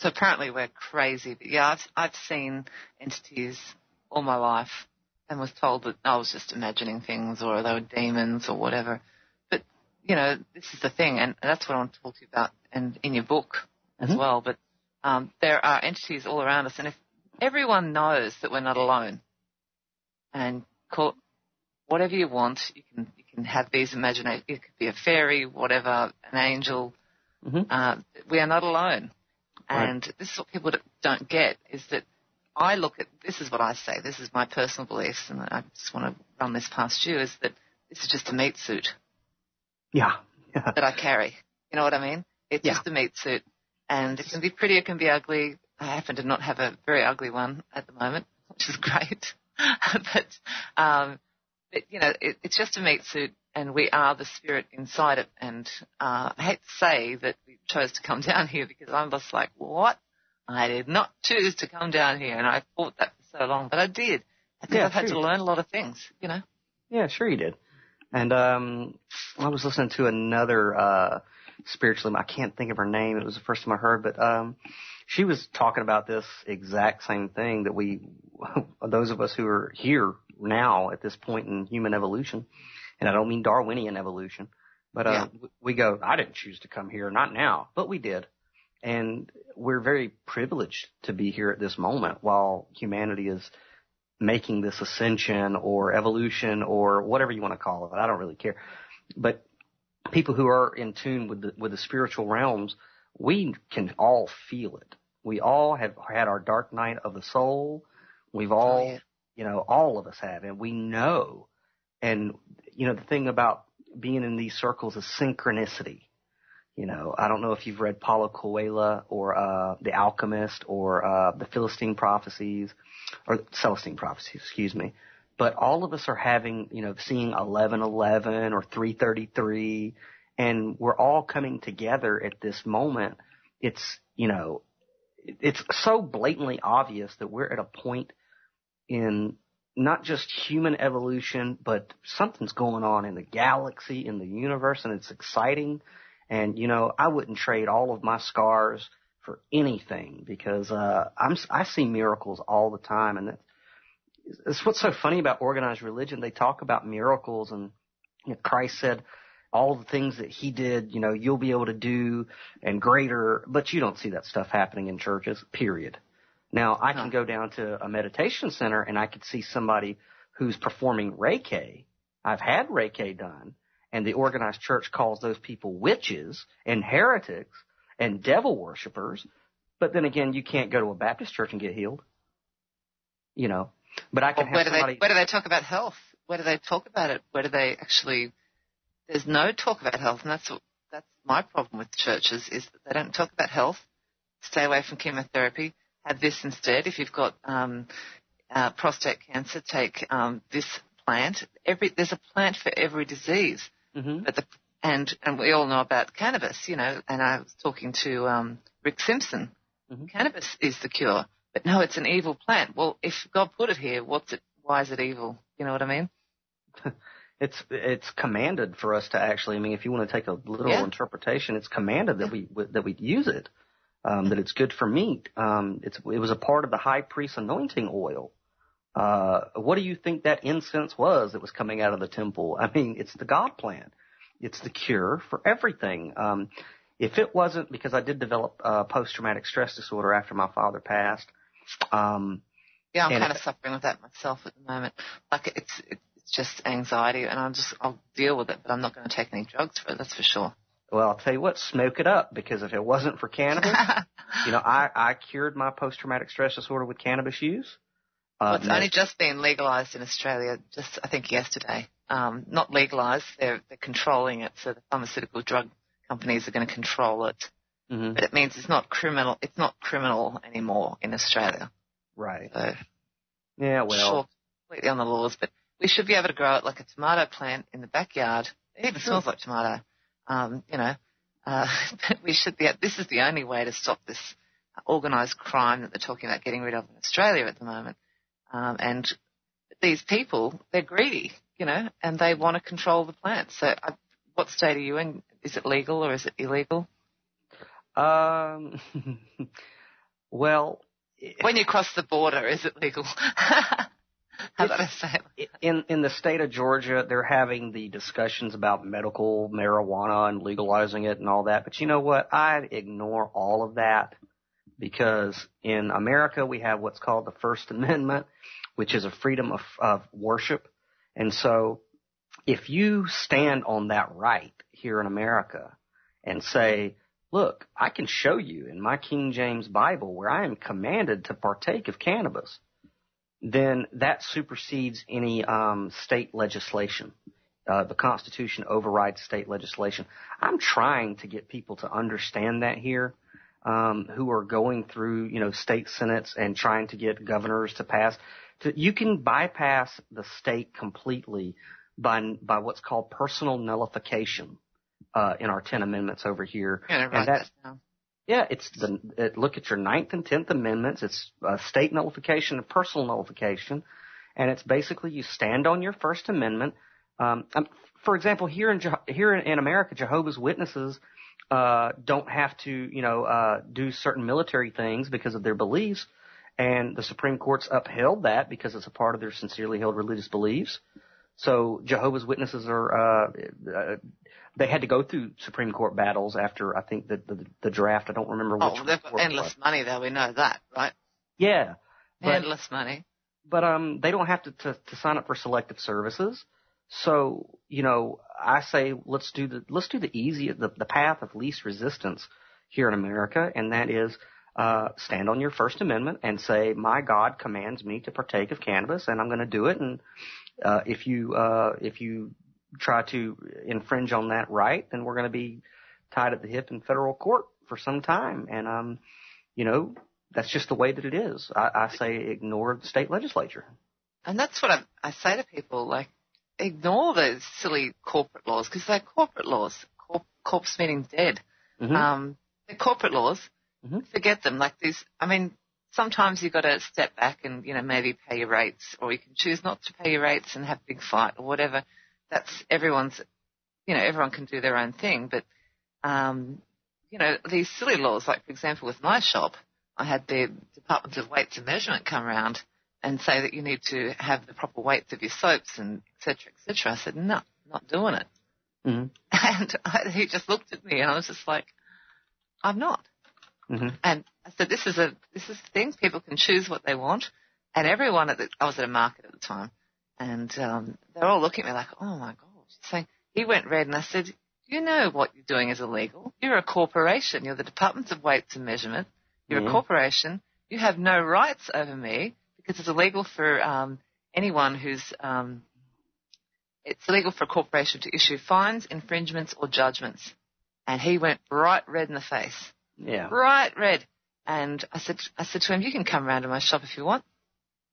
apparently we're crazy. But yeah, I've seen entities all my life and was told that I was just imagining things, or they were demons or whatever. But, you know, this is the thing, and that's what I want to talk to you about, and in your book as well. But there are entities all around us, and if everyone knows that we're not alone, and call whatever you want, you can have these imaginations. It could be a fairy, whatever, an angel. We are not alone. Right. And this is what people don't get, is that I look at, this is what I say, this is my personal beliefs, and I just want to run this past you, is that this is just a meat suit. Yeah. That I carry. You know what I mean? It's just a meat suit. And it can be pretty, it can be ugly. I happen to not have a very ugly one at the moment, which is great. but you know, it's just a meat suit, and we are the spirit inside it. And I hate to say that we chose to come down here, because I'm just like, what? I did not choose to come down here, and I fought that for so long, but I did. I think I've had to learn a lot of things, you know. Yeah, sure you did. And I was listening to another spiritualist. I can't think of her name. It was the first time I heard, but she was talking about this exact same thing, that those of us who are here now at this point in human evolution, and I don't mean Darwinian evolution, but we go, I didn't choose to come here, not now, but we did. And we're very privileged to be here at this moment while humanity is making this ascension or evolution or whatever you want to call it. I don't really care. But people who are in tune with the spiritual realms, we can all feel it. We all have had our dark night of the soul. We've all, you know, all of us have, and we know. And, you know, the thing about being in these circles is synchronicity. You know, I don't know if you've read Paulo Coelho or The Alchemist or the Celestine Prophecies, excuse me. But all of us are having, you know, seeing 11:11 or 3:33, and we're all coming together at this moment. It's, you know, it's so blatantly obvious that we're at a point in not just human evolution, but something's going on in the galaxy, in the universe, and it's exciting. And, you know, I wouldn't trade all of my scars for anything, because I see miracles all the time. And that's what's so funny about organized religion. They talk about miracles, and, you know, Christ said, all the things that he did, you'll be able to do and greater, but you don't see that stuff happening in churches, period. Now, I can go down to a meditation center and I could see somebody who's performing Reiki. I've had Reiki done, and the organized church calls those people witches and heretics and devil worshipers. But then again, you can't go to a Baptist church and get healed, But I can have somebody. Where do they talk about health? Where do they talk about it? Where do they actually? There's no talk about health, and that's my problem with churches is that they don't talk about health. Stay away from chemotherapy. Have this instead. If you've got prostate cancer, take this plant. There's a plant for every disease. Mm-hmm. And we all know about cannabis, and I was talking to Rick Simpson. Mm-hmm. Cannabis is the cure, but no, it's an evil plant. Well, if God put it here, why is it evil? You know what I mean? It's commanded for us to actually. I mean, if you want to take a literal interpretation, it's commanded that we use it. That it's good for meat. It was a part of the high priest's anointing oil. What do you think that incense was that was coming out of the temple? I mean, it's the God plant. It's the cure for everything. If it wasn't, because I did develop post-traumatic stress disorder after my father passed. I'm kind of suffering with that myself at the moment. Like it's just anxiety, and I'll deal with it, but I'm not going to take any drugs for it. That's for sure. Well, I'll tell you what, smoke it up, because if it wasn't for cannabis, I cured my post-traumatic stress disorder with cannabis use. It's only just been legalized in Australia, just I think yesterday. Not legalized, they're controlling it, so the pharmaceutical drug companies are going to control it. Mm-hmm. But it means it's not criminal anymore in Australia. Right. So, yeah, well. Sure, completely on the laws, but we should be able to grow it like a tomato plant in the backyard. It even smells like tomato. We should be. This is the only way to stop this organised crime that they're talking about getting rid of in Australia at the moment. And these people, they're greedy, and they want to control the plant. So, what state are you in? Is it legal or is it illegal? Well, when you cross the border, is it legal? How about I say it? In the state of Georgia, they're having the discussions about medical marijuana and legalizing it and all that. But you know what? I ignore all of that, because in America we have what's called the First Amendment, which is a freedom of worship. And so if you stand on that right here in America and say, look, I can show you in my King James Bible where I am commanded to partake of cannabis, then that supersedes any state legislation. The Constitution overrides state legislation. I'm trying to get people to understand that here, who are going through, state senates and trying to get governors to pass. You can bypass the state completely by what's called personal nullification in our 10 amendments over here. Yeah, look at your 9th and 10th amendments. It's state nullification and personal nullification, and it's basically you stand on your First Amendment. For example, here in America, Jehovah's Witnesses don't have to do certain military things because of their beliefs, and the Supreme Court's upheld that because it's a part of their sincerely held religious beliefs. So Jehovah's Witnesses they had to go through Supreme Court battles after, I think, the draft. I don't remember which. They've got endless money though. We know that, right? Yeah. Endless money. But they don't have to sign up for selective services. So, I say let's do the easy, the path of least resistance here in America, and that is stand on your First Amendment and say, my God commands me to partake of cannabis, and I'm going to do it. And if you try to infringe on that right, then we're going to be tied at the hip in federal court for some time. And that's just the way that it is. I say ignore the state legislature. And that's what I say to people, like, ignore those silly corporate laws, because they're corporate laws. Corpse meaning dead. Mm-hmm. They're corporate laws. Mm-hmm. Forget them. Like these, sometimes you've got to step back and, maybe pay your rates, or you can choose not to pay your rates and have a big fight or whatever. That's everyone's, everyone can do their own thing. But, these silly laws, like, for example, with my shop, I had the Department of Weights and Measurement come around and say that you need to have the proper weights of your soaps and et cetera, et cetera. I said, no, not doing it. Mm-hmm. And he just looked at me, and I was just like, I'm not. Mm-hmm. And I said, this is the thing. People can choose what they want. And everyone I was at a market at the time, and they're all looking at me like, oh my God. She's saying, he went red, and I said, you know what you're doing is illegal. You're a corporation. You're the Department of Weights and Measurement. You're a corporation. You have no rights over me because it's illegal for anyone who's it's illegal for a corporation to issue fines, infringements, or judgments. And he went bright red in the face. Yeah. Bright red. And I said to him, you can come round to my shop if you want.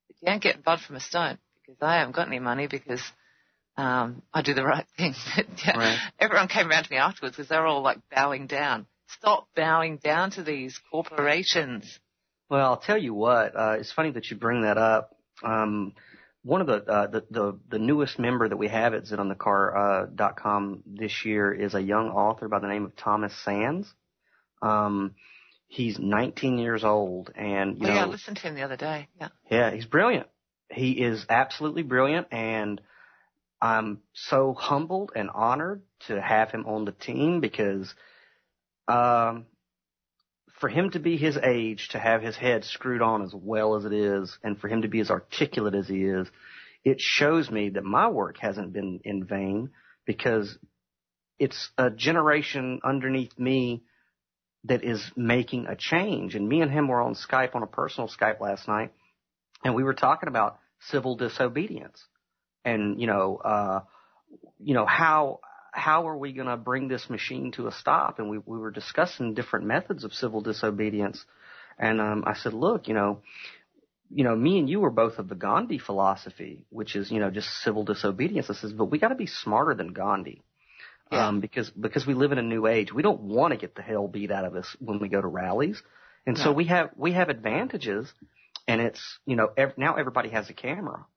But you don't get blood from a stone because I haven't got any money because I do the right thing. Yeah. Right. Everyone came around to me afterwards because they were all like bowing down. Stop bowing down to these corporations. Well, I'll tell you what. It's funny that you bring that up. One of the newest member that we have at zitonthecar.com this year is a young author by the name of Thomas Sands. He's 19 years old, and you know. Yeah, I listened to him the other day. Yeah. Yeah, he's brilliant. He is absolutely brilliant, and I'm so humbled and honored to have him on the team because for him to be his age, to have his head screwed on as well as it is, and for him to be as articulate as he is, it shows me that my work hasn't been in vain because it's a generation underneath me that is making a change. And me and him were on Skype, on a personal Skype last night, and we were talking about civil disobedience. And, how are we going to bring this machine to a stop? And we were discussing different methods of civil disobedience. And I said, look, me and you were both of the Gandhi philosophy, which is, just civil disobedience. I says, but we got to be smarter than Gandhi. Yeah. Because we live in a new age. We don't want to get the hell beat out of us when we go to rallies. And so we have advantages, and it's, now everybody has a camera.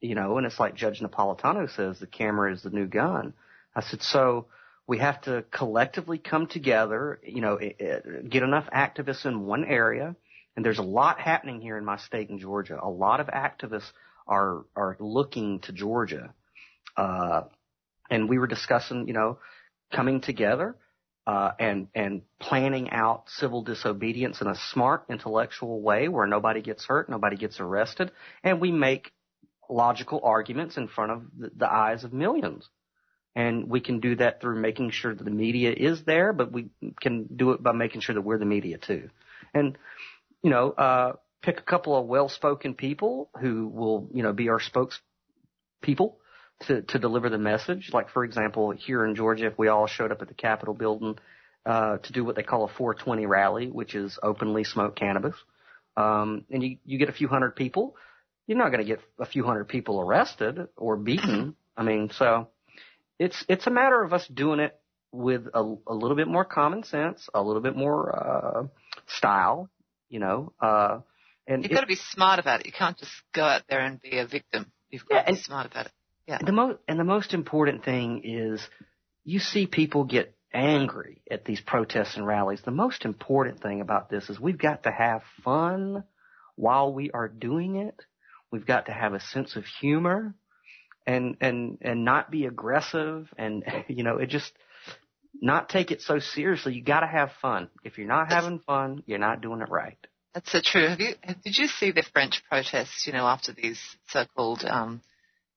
And it's like Judge Napolitano says, the camera is the new gun. I said, so we have to collectively come together, get enough activists in one area. And there's a lot happening here in my state in Georgia. A lot of activists are looking to Georgia. And we were discussing, coming together, and planning out civil disobedience in a smart, intellectual way where nobody gets hurt, nobody gets arrested, and we make logical arguments in front of the eyes of millions. And we can do that through making sure that the media is there, but we can do it by making sure that we're the media too. And, pick a couple of well-spoken people who will, be our spokespeople to deliver the message. Like, for example, here in Georgia, if we all showed up at the Capitol building to do what they call a 420 rally, which is openly smoke cannabis, and you get a few hundred people, you're not going to get a few hundred people arrested or beaten. I mean, so it's a matter of us doing it with a little bit more common sense, a little bit more style, and you've got to be smart about it. You can't just go out there and be a victim. You've got to be smart about it. Yeah. The most important thing is you see people get angry at these protests and rallies. The most important thing about this is we've got to have fun while we are doing it. We've got to have a sense of humor and not be aggressive and, it just not take it so seriously. You got to have fun. If you're not having fun, you're not doing it right. That's so true. Did you see the French protests, after these so-called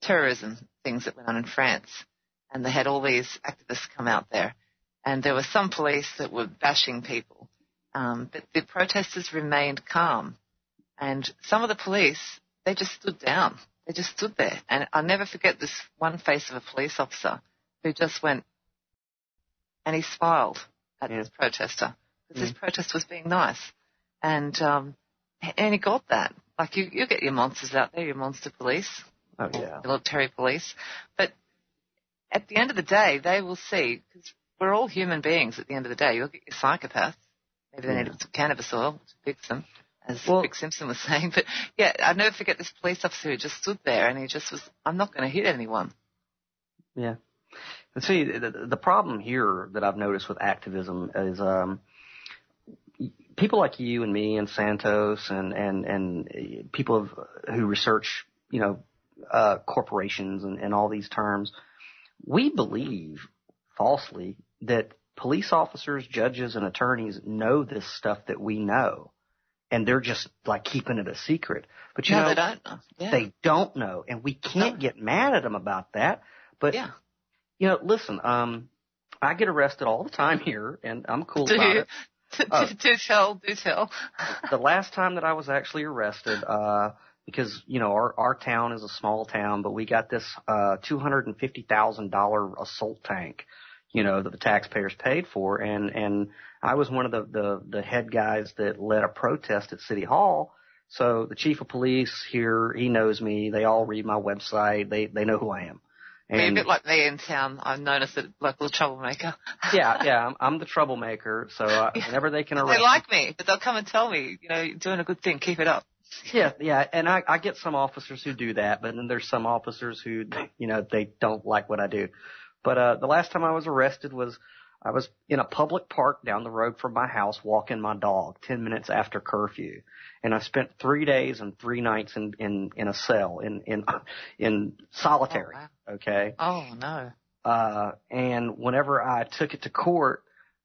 terrorism things that went on in France? And they had all these activists come out there. And there were some police that were bashing people. But the protesters remained calm. And some of the police, they just stood down. They just stood there. And I'll never forget this one face of a police officer who just went and he smiled at this protester because this protest was being nice. And he got that. Like you get your monsters out there, your monster police. Oh, yeah. Military police. But at the end of the day, they will see, because we're all human beings at the end of the day. You'll get your psychopaths. Maybe they need some cannabis oil to fix them, as Rick Simpson was saying. But, yeah, I'll never forget this police officer who just stood there and he just was, I'm not going to hit anyone. Yeah. And see, the problem here that I've noticed with activism is people like you and me and Santos and people who research, corporations and all these terms, we believe falsely that police officers, judges, and attorneys know this stuff that we know, and they're just like keeping it a secret. But you know, they don't know. Yeah. They don't know, and we can't get mad at them about that. But you know, listen, I get arrested all the time here, and I'm cool about it. Do tell. The last time that I was actually arrested, because, you know, our town is a small town, but we got this $250,000 assault tank, you know, that the taxpayers paid for, and I was one of the head guys that led a protest at City Hall. So the chief of police here, he knows me. They all read my website. They know who I am. And, a bit like me in town, I'm known as the local troublemaker. Yeah, I'm the troublemaker. So whenever they can arrest they like me, but they'll come and tell me, you know, you're doing a good thing, keep it up. Yeah, and I get some officers who do that, but then there's some officers who, you know, they don't like what I do. But the last time I was arrested I was in a public park down the road from my house walking my dog 10 minutes after curfew. And I spent 3 days and 3 nights in a cell in solitary. Oh, wow. Okay. Oh no. And whenever I took it to court,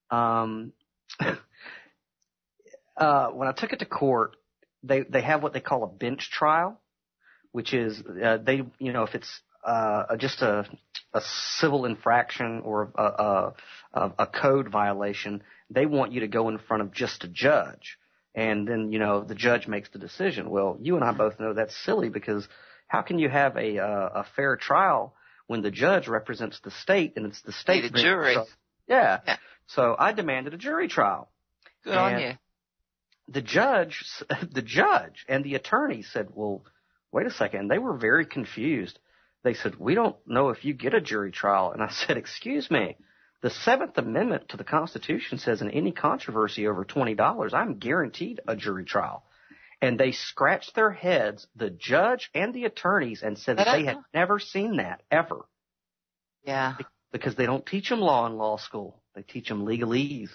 when I took it to court, they have what they call a bench trial, which is, you know, if it's, just a civil infraction or a code violation, they want you to go in front of just a judge. And then, you know, the judge makes the decision. Well, you and I both know that's silly, because how can you have a fair trial when the judge represents the state and it's the state the jury? Yeah. So I demanded a jury trial. Good on you. The judge and the attorney said, well, wait a second. And they were very confused. They said, we don't know if you get a jury trial. And I said, excuse me, the Seventh Amendment to the Constitution says in any controversy over $20, I'm guaranteed a jury trial. And they scratched their heads, the judge and the attorneys, and said that they had never seen that, ever. Yeah. Because they don't teach them law in law school. They teach them legalese.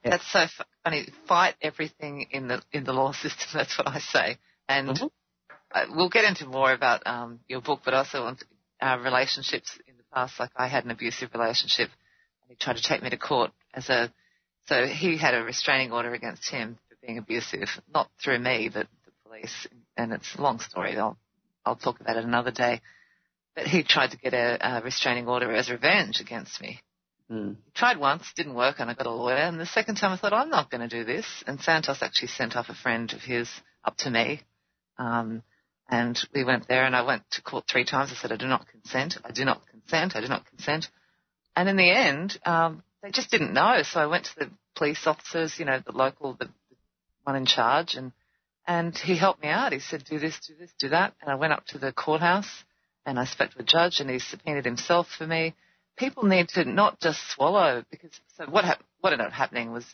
That's so funny. Fight everything in the law system. That's what I say. And we'll get into more about your book, but also on relationships in the past. Like, I had an abusive relationship, and he tried to take me to court so he had a restraining order against him for being abusive, not through me, but the police. And it's a long story. I'll talk about it another day. But he tried to get a restraining order as revenge against me. He tried once, didn't work, and I got a lawyer. And the second time I thought, I'm not going to do this. And Santos actually sent off a friend of his up to me. And we went there, and I went to court 3 times. I said, I do not consent. I do not consent. I do not consent. And in the end, they just didn't know. So I went to the police officers, you know, the local, the one in charge, and he helped me out. He said, do this, do that. And I went up to the courthouse, and I spoke to a judge, and he subpoenaed himself for me. People need to not just swallow, because what ended up happening was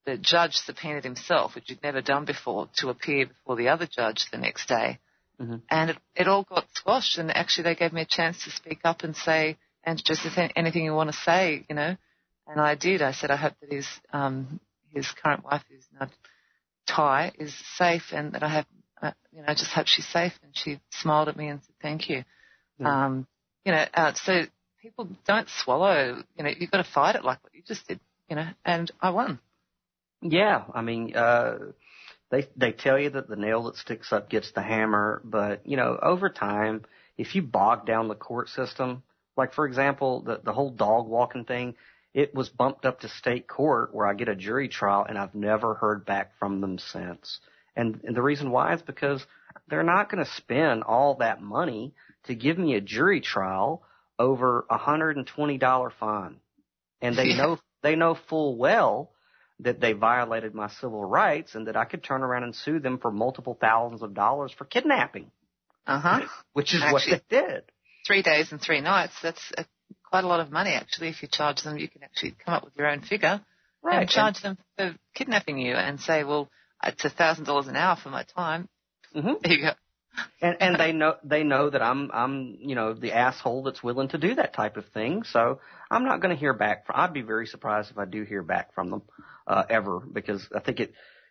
the judge subpoenaed himself, which he'd never done before, to appear before the other judge the next day. And it all got squashed, and actually they gave me a chance to speak up and say, and just anything you want to say, you know. And I did. I said, I hope that his current wife, who's now Thai, is safe, and that I have, you know, I just hope she's safe. And she smiled at me and said, thank you. You know, so people don't swallow, you know, you've got to fight it like what you just did, you know, and I won. Yeah, I mean, they tell you that the nail that sticks up gets the hammer, but, you know, over time, if you bog down the court system, like, for example, the whole dog walking thing, it was bumped up to state court where I get a jury trial, and I've never heard back from them since. And the reason why is because they're not going to spend all that money to give me a jury trial over $120 fine. And they know full well that they violated my civil rights, and that I could turn around and sue them for multiple thousands of dollars for kidnapping. Which is actually what they did. 3 days and 3 nights. That's quite a lot of money, actually. If you charge them, you can actually come up with your own figure. Right. And charge them for kidnapping you and say, well, it's $1,000 an hour for my time. There you go. And they know that I'm you know, the asshole that's willing to do that type of thing. So I'm not going to hear back I'd be very surprised if I do hear back from them ever, because I think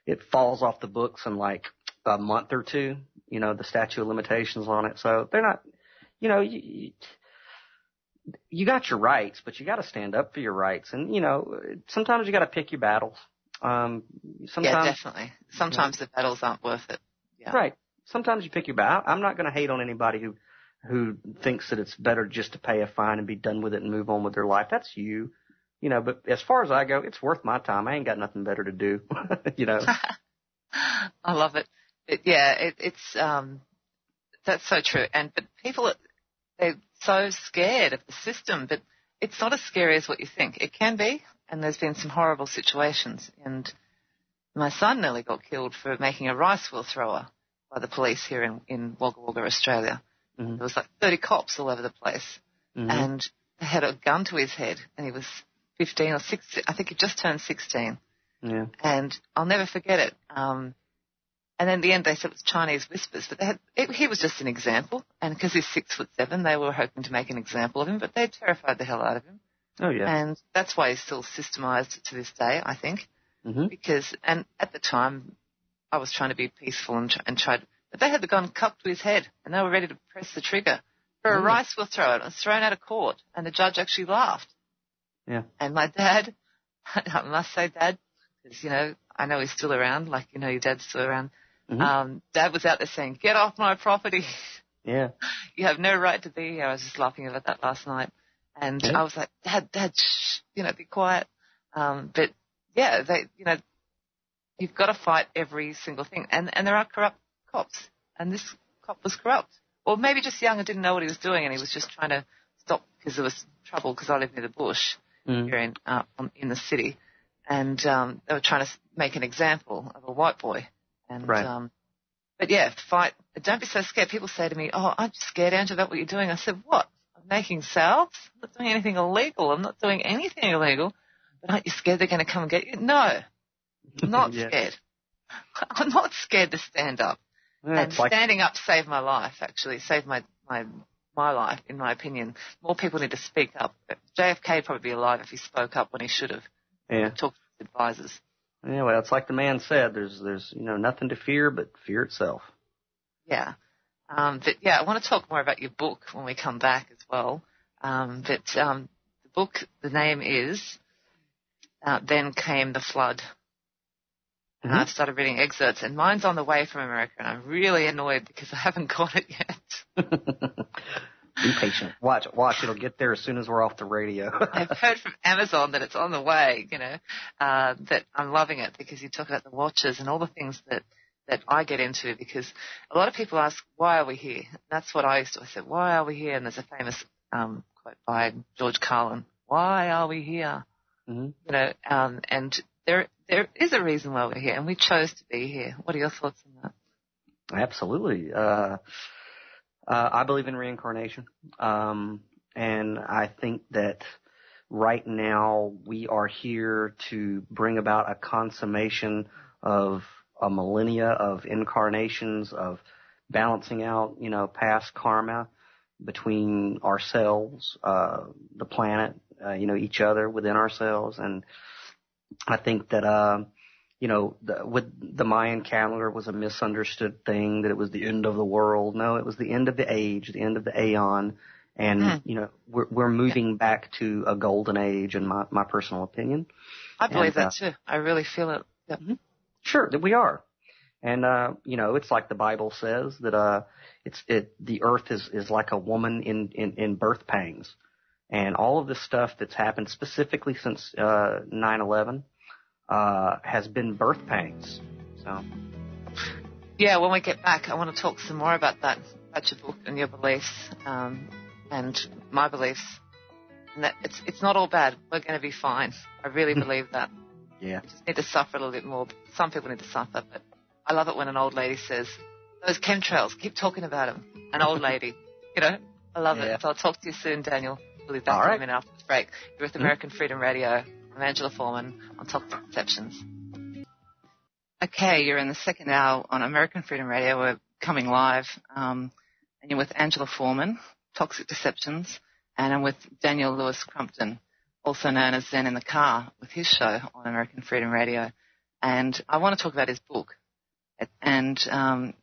it falls off the books in like a month or 2, you know, the statute of limitations on it. So they're not, you know, you got your rights, but you got to stand up for your rights. And, sometimes you got to pick your battles. Sometimes, yeah, definitely. Sometimes the battles aren't worth it. Yeah. Right. Sometimes you pick your battle. I'm not going to hate on anybody who thinks that it's better just to pay a fine and be done with it and move on with their life. That's you. But as far as I go, it's worth my time. I ain't got nothing better to do. I love it. It's that's so true. But people, they're so scared of the system, but it's not as scary as what you think. It can be, and there's been some horrible situations. And my son nearly got killed for making a rice wheel thrower by the police here in Wagga Wagga, Australia. Mm-hmm. There was like 30 cops all over the place, mm-hmm. and they had a gun to his head, and he was 15 or 16. I think he just turned 16. Yeah. And I'll never forget it. And then in the end, they said it was Chinese whispers, but he was just an example. And because he's 6'7", they were hoping to make an example of him, but they terrified the hell out of him. Oh, yeah. And that's why he's still systemized to this day, I think. Mm-hmm. And at the time, I was trying to be peaceful and tried, but they had the gun cupped to his head, and they were ready to press the trigger for a rice wheel thrower. It was thrown out of court, and the judge actually laughed. Yeah. And my dad, I must say dad, because, I know he's still around, like, your dad's still around. Mm-hmm. Dad was out there saying, get off my property. Yeah. You have no right to be here. I was just laughing about that last night. And I was like, Dad, shh, be quiet. But yeah, you've got to fight every single thing. And there are corrupt cops. And this cop was corrupt. Or maybe just young and didn't know what he was doing, and he was just trying to stop because there was trouble, because I live near the bush here in the city. And they were trying to make an example of a white boy. And, right. But yeah, fight. Don't be so scared. People say to me, oh, I'm scared, Angela, about what you're doing. I said, what? I'm making sales? I'm not doing anything illegal. I'm not doing anything illegal. But aren't you scared they're going to come and get you? No, I'm not scared. I'm not scared to stand up. Yeah, and standing up saved my life, actually, saved my life, in my opinion. More people need to speak up. JFK would probably be alive if he spoke up when he should have. Yeah. Talked to his advisors. Yeah, well, it's like the man said, there's nothing to fear but fear itself. Yeah. But yeah, I want to talk more about your book when we come back as well. The book, the name is Then Came the Flood. And I've started reading excerpts, and mine's on the way from America, and I'm really annoyed because I haven't got it yet. Be patient. Watch. It'll get there as soon as we're off the radio. I've heard from Amazon that it's on the way, that I'm loving it, because you talk about the watches and all the things that I get into, because a lot of people ask, why are we here? That's what I used to say, why are we here? And there's a famous quote by George Carlin, why are we here? Mm-hmm. And there is a reason why we're here, and we chose to be here. What are your thoughts on that? Absolutely. I believe in reincarnation. And I think that right now we are here to bring about a consummation of a millennia of incarnations, of balancing out, past karma between ourselves, the planet, each other within ourselves. And I think that, with the Mayan calendar, it was a misunderstood thing, that it was the end of the world. No, it was the end of the age, the end of the aeon. And, we're moving back to a golden age, in my personal opinion. I believe that too. I really feel it. Yep. Sure, that we are. And, it's like the Bible says that, the earth is like a woman in birth pangs. And all of this stuff that's happened specifically since 9/11 has been birth pangs. So, yeah, when we get back, I want to talk some more about that, about your book and your beliefs, and my beliefs. And that it's not all bad. We're going to be fine. I really believe that. Yeah. We just need to suffer a little bit more. Some people need to suffer, but I love it when an old lady says, those chemtrails, keep talking about them. An old lady, I love it. So I'll talk to you soon, Daniel. We'll be back in a minute after the break. You're with American Freedom Radio. I'm Angela Forman on Toxic Deceptions. Okay, you're in the second hour on American Freedom Radio. We're coming live, and you're with Angela Forman, Toxic Deceptions, and I'm with Daniel Louis Crumpton, also known as Zen in the Car, with his show on American Freedom Radio. And I want to talk about his book. And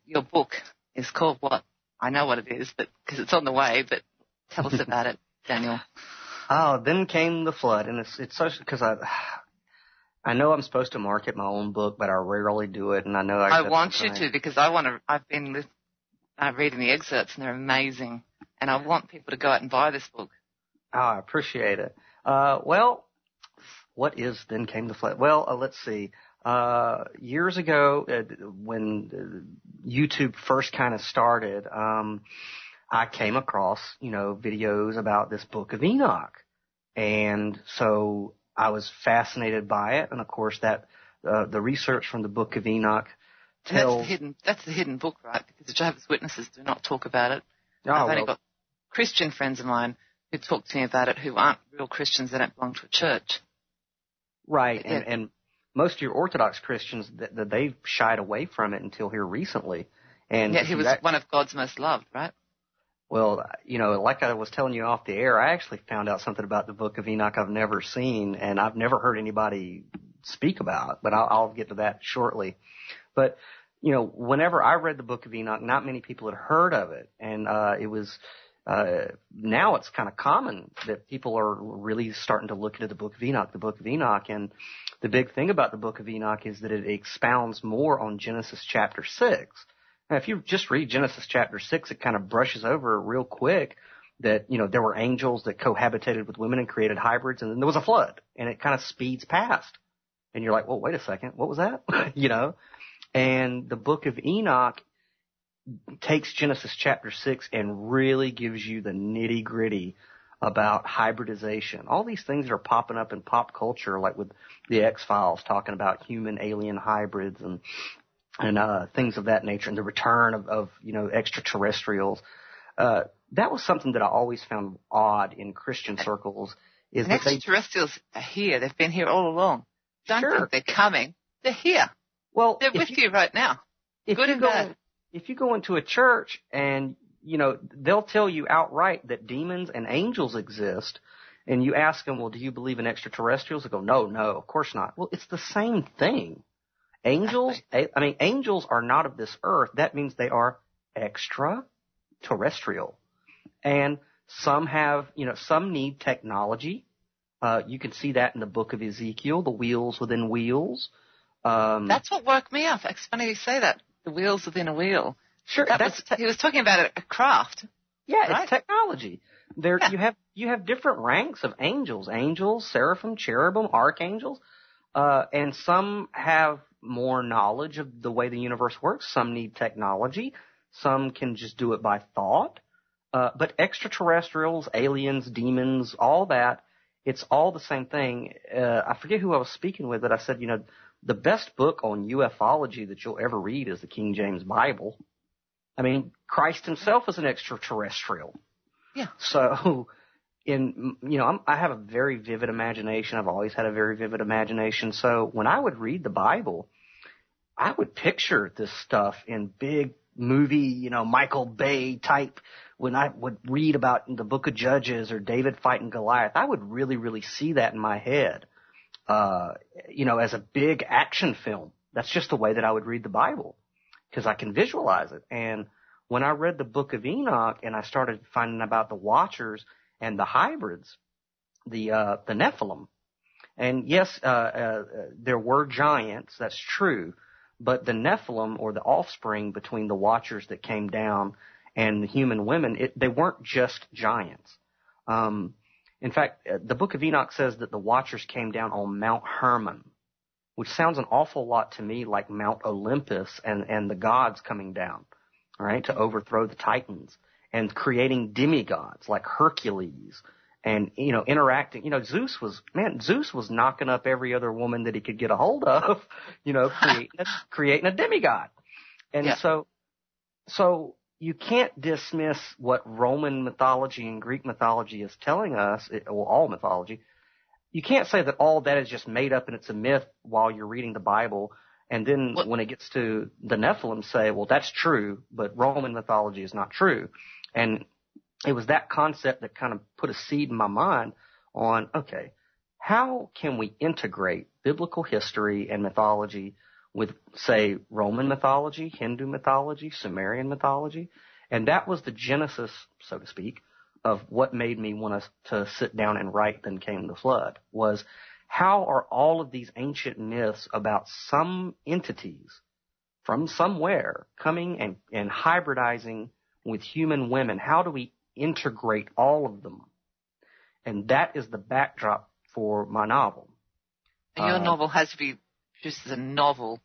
your book is called what? I know what it is, but because it's on the way, but tell us about it. Daniel? Oh, then came the flood, and it's such because I know I'm supposed to market my own book, but I rarely do it, and I know I want you to because I've been reading the excerpts, and they're amazing, and I want people to go out and buy this book. Oh, I appreciate it. Well, what is Then Came the Flood? Well, let's see. Years ago, when YouTube first kind of started, I came across, videos about this book of Enoch. And so I was fascinated by it. And of course that, the research from the book of Enoch tells. That's the hidden book, right? Because the Jehovah's Witnesses do not talk about it. Oh, I've only got Christian friends of mine who talk to me about it who aren't real Christians. They don't belong to a church. Right. And most of your Orthodox Christians, that they've shied away from it until here recently. And yet he was one of God's most loved, right? Well, like I was telling you off the air, I actually found out something about the Book of Enoch I've never seen, and I've never heard anybody speak about, but I'll get to that shortly. But, whenever I read the Book of Enoch, not many people had heard of it, and it was now it's kind of common that people are really starting to look into the Book of Enoch, and the big thing about the Book of Enoch is that it expounds more on Genesis chapter 6. Now, if you just read Genesis chapter 6, it kind of brushes over real quick that, there were angels that cohabitated with women and created hybrids, and then there was a flood, and it kind of speeds past. And you're like, well, wait a second, what was that? And the Book of Enoch takes Genesis chapter 6 and really gives you the nitty-gritty about hybridization. All these things that are popping up in pop culture, like with the X-Files talking about human-alien hybrids and things of that nature, and the return of extraterrestrials. That was something that I always found odd in Christian circles. Is that extraterrestrials are here. They've been here all along. Don't think they're coming. They're here. Well, they're with you right now. Good and bad. If you go into a church and, they'll tell you outright that demons and angels exist, and you ask them, well, do you believe in extraterrestrials? They go, no, of course not. Well, it's the same thing. Angels are not of this earth. That means they are extraterrestrial. And some have, some need technology. You can see that in the book of Ezekiel, the wheels within wheels. That's what woke me up. It's funny you say that, the wheels within a wheel. Sure. He was talking about a craft. Yeah, right? It's technology. You have different ranks of angels, seraphim, cherubim, archangels. And some have more knowledge of the way the universe works. Some need technology. Some can just do it by thought. But extraterrestrials, aliens, demons, all that, it's all the same thing. I forget who I was speaking with, but I said, the best book on ufology that you'll ever read is the King James Bible. I mean, Christ himself is an extraterrestrial. Yeah. So, I have a very vivid imagination. I've always had a very vivid imagination. So when I would read the Bible, I would picture this stuff in big movie, Michael Bay type. When I would read about the book of Judges or David fighting Goliath, I would really, really see that in my head, as a big action film. That's just the way that I would read the Bible because I can visualize it. And when I read the book of Enoch and I started finding about the Watchers and the hybrids, the Nephilim, and yes, there were giants, that's true, but the Nephilim, or the offspring between the Watchers that came down and the human women, they weren't just giants. In fact, the book of Enoch says that the Watchers came down on Mount Hermon, which sounds an awful lot to me like Mount Olympus and the gods coming down, all right, to overthrow the Titans and creating demigods like Hercules and, interacting. Zeus was knocking up every other woman that he could get a hold of, creating a demigod. And so you can't dismiss what Roman mythology and Greek mythology is telling us, all mythology. You can't say that all that is just made up and it's a myth while you're reading the Bible. And then when it gets to the Nephilim, say, well, that's true, but Roman mythology is not true. And it was that concept that kind of put a seed in my mind on, okay, how can we integrate biblical history and mythology with, say, Roman mythology, Hindu mythology, Sumerian mythology? And that was the genesis, so to speak, of what made me want to sit down and write Then Came the Flood was, how are all of these ancient myths about some entities from somewhere coming and hybridizing with human women? How do we integrate all of them? And that is the backdrop for my novel. Your novel has to be produced as a novel,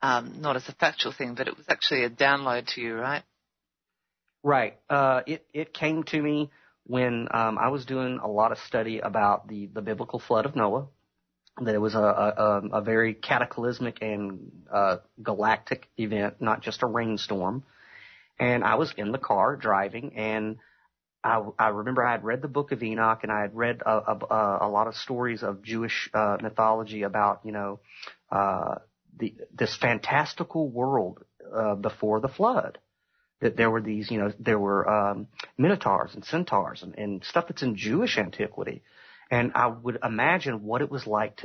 not as a factual thing, but it was actually a download to you, right? Right. It came to me when I was doing a lot of study about the biblical flood of Noah, that it was a very cataclysmic and galactic event, not just a rainstorm. And I was in the car driving, and I remember I had read the book of Enoch, and I had read a lot of stories of Jewish mythology about, this fantastical world before the flood. That there were these, there were minotaurs and centaurs and stuff that's in Jewish antiquity. And I would imagine what it was like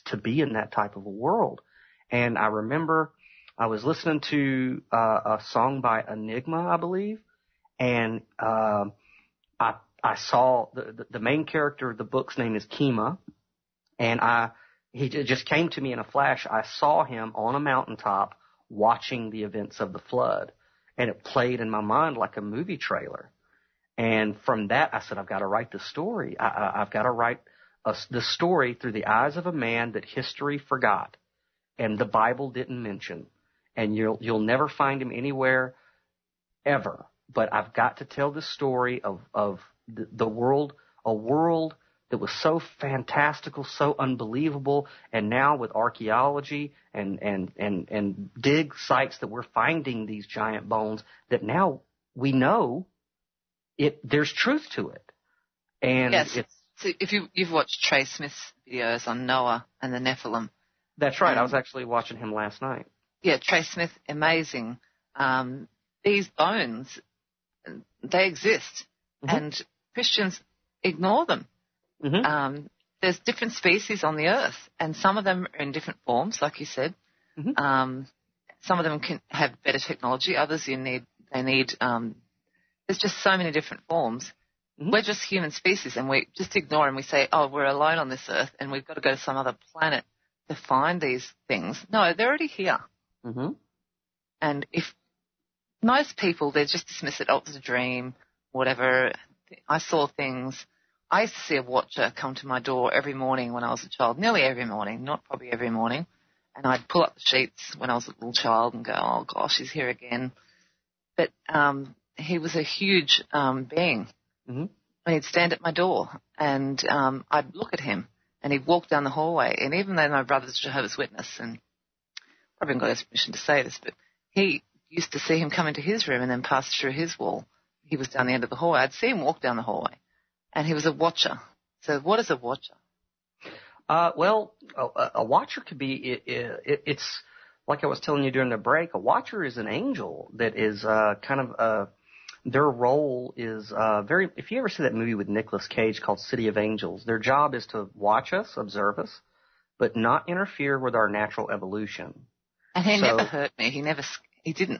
to be in that type of a world. And I remember I was listening to a song by Enigma, I believe, and I saw the main character of the book's name is Kima, and he just came to me in a flash. I saw him on a mountaintop watching the events of the flood, and it played in my mind like a movie trailer. And from that, I said, I've got to write the story. I've got to write the story through the eyes of a man that history forgot and the Bible didn't mention. And you'll never find him anywhere ever. But I've got to tell the story of the world, a world that was so fantastical, so unbelievable, and now with archaeology and dig sites that we're finding these giant bones that now we know there's truth to it. And yes. So if you've watched Trey Smith's videos on Noah and the Nephilim. That's right. I was actually watching him last night. Yeah, Trey Smith, amazing. These bones, they exist, and Christians ignore them. There's different species on the earth, and some of them are in different forms, like you said. Some of them can have better technology. Others they need. There's just so many different forms. We're just human species, and we just ignore them. We say, oh, we're alone on this earth, and we've got to go to some other planet to find these things. No, they're already here. And if most people, they just dismiss it, oh, it was a dream, whatever. I saw things. I used to see a watcher come to my door every morning when I was a child, nearly every morning, not probably every morning. And I'd pull up the sheets when I was a little child and go, oh, gosh, he's here again. But he was a huge being. And he'd stand at my door, and I'd look at him, and he'd walk down the hallway. And even though my brother's Jehovah's Witness, and probably haven't got his permission to say this, but he used to see him come into his room and then pass through his wall. He was down the end of the hallway. I'd see him walk down the hallway, and he was a watcher. So what is a watcher? Well, a watcher could be, it's like I was telling you during the break, a watcher is an angel that is kind of their role is very, if you ever see that movie with Nicolas Cage called City of Angels, their job is to watch us, observe us, but not interfere with our natural evolution. And he never hurt me.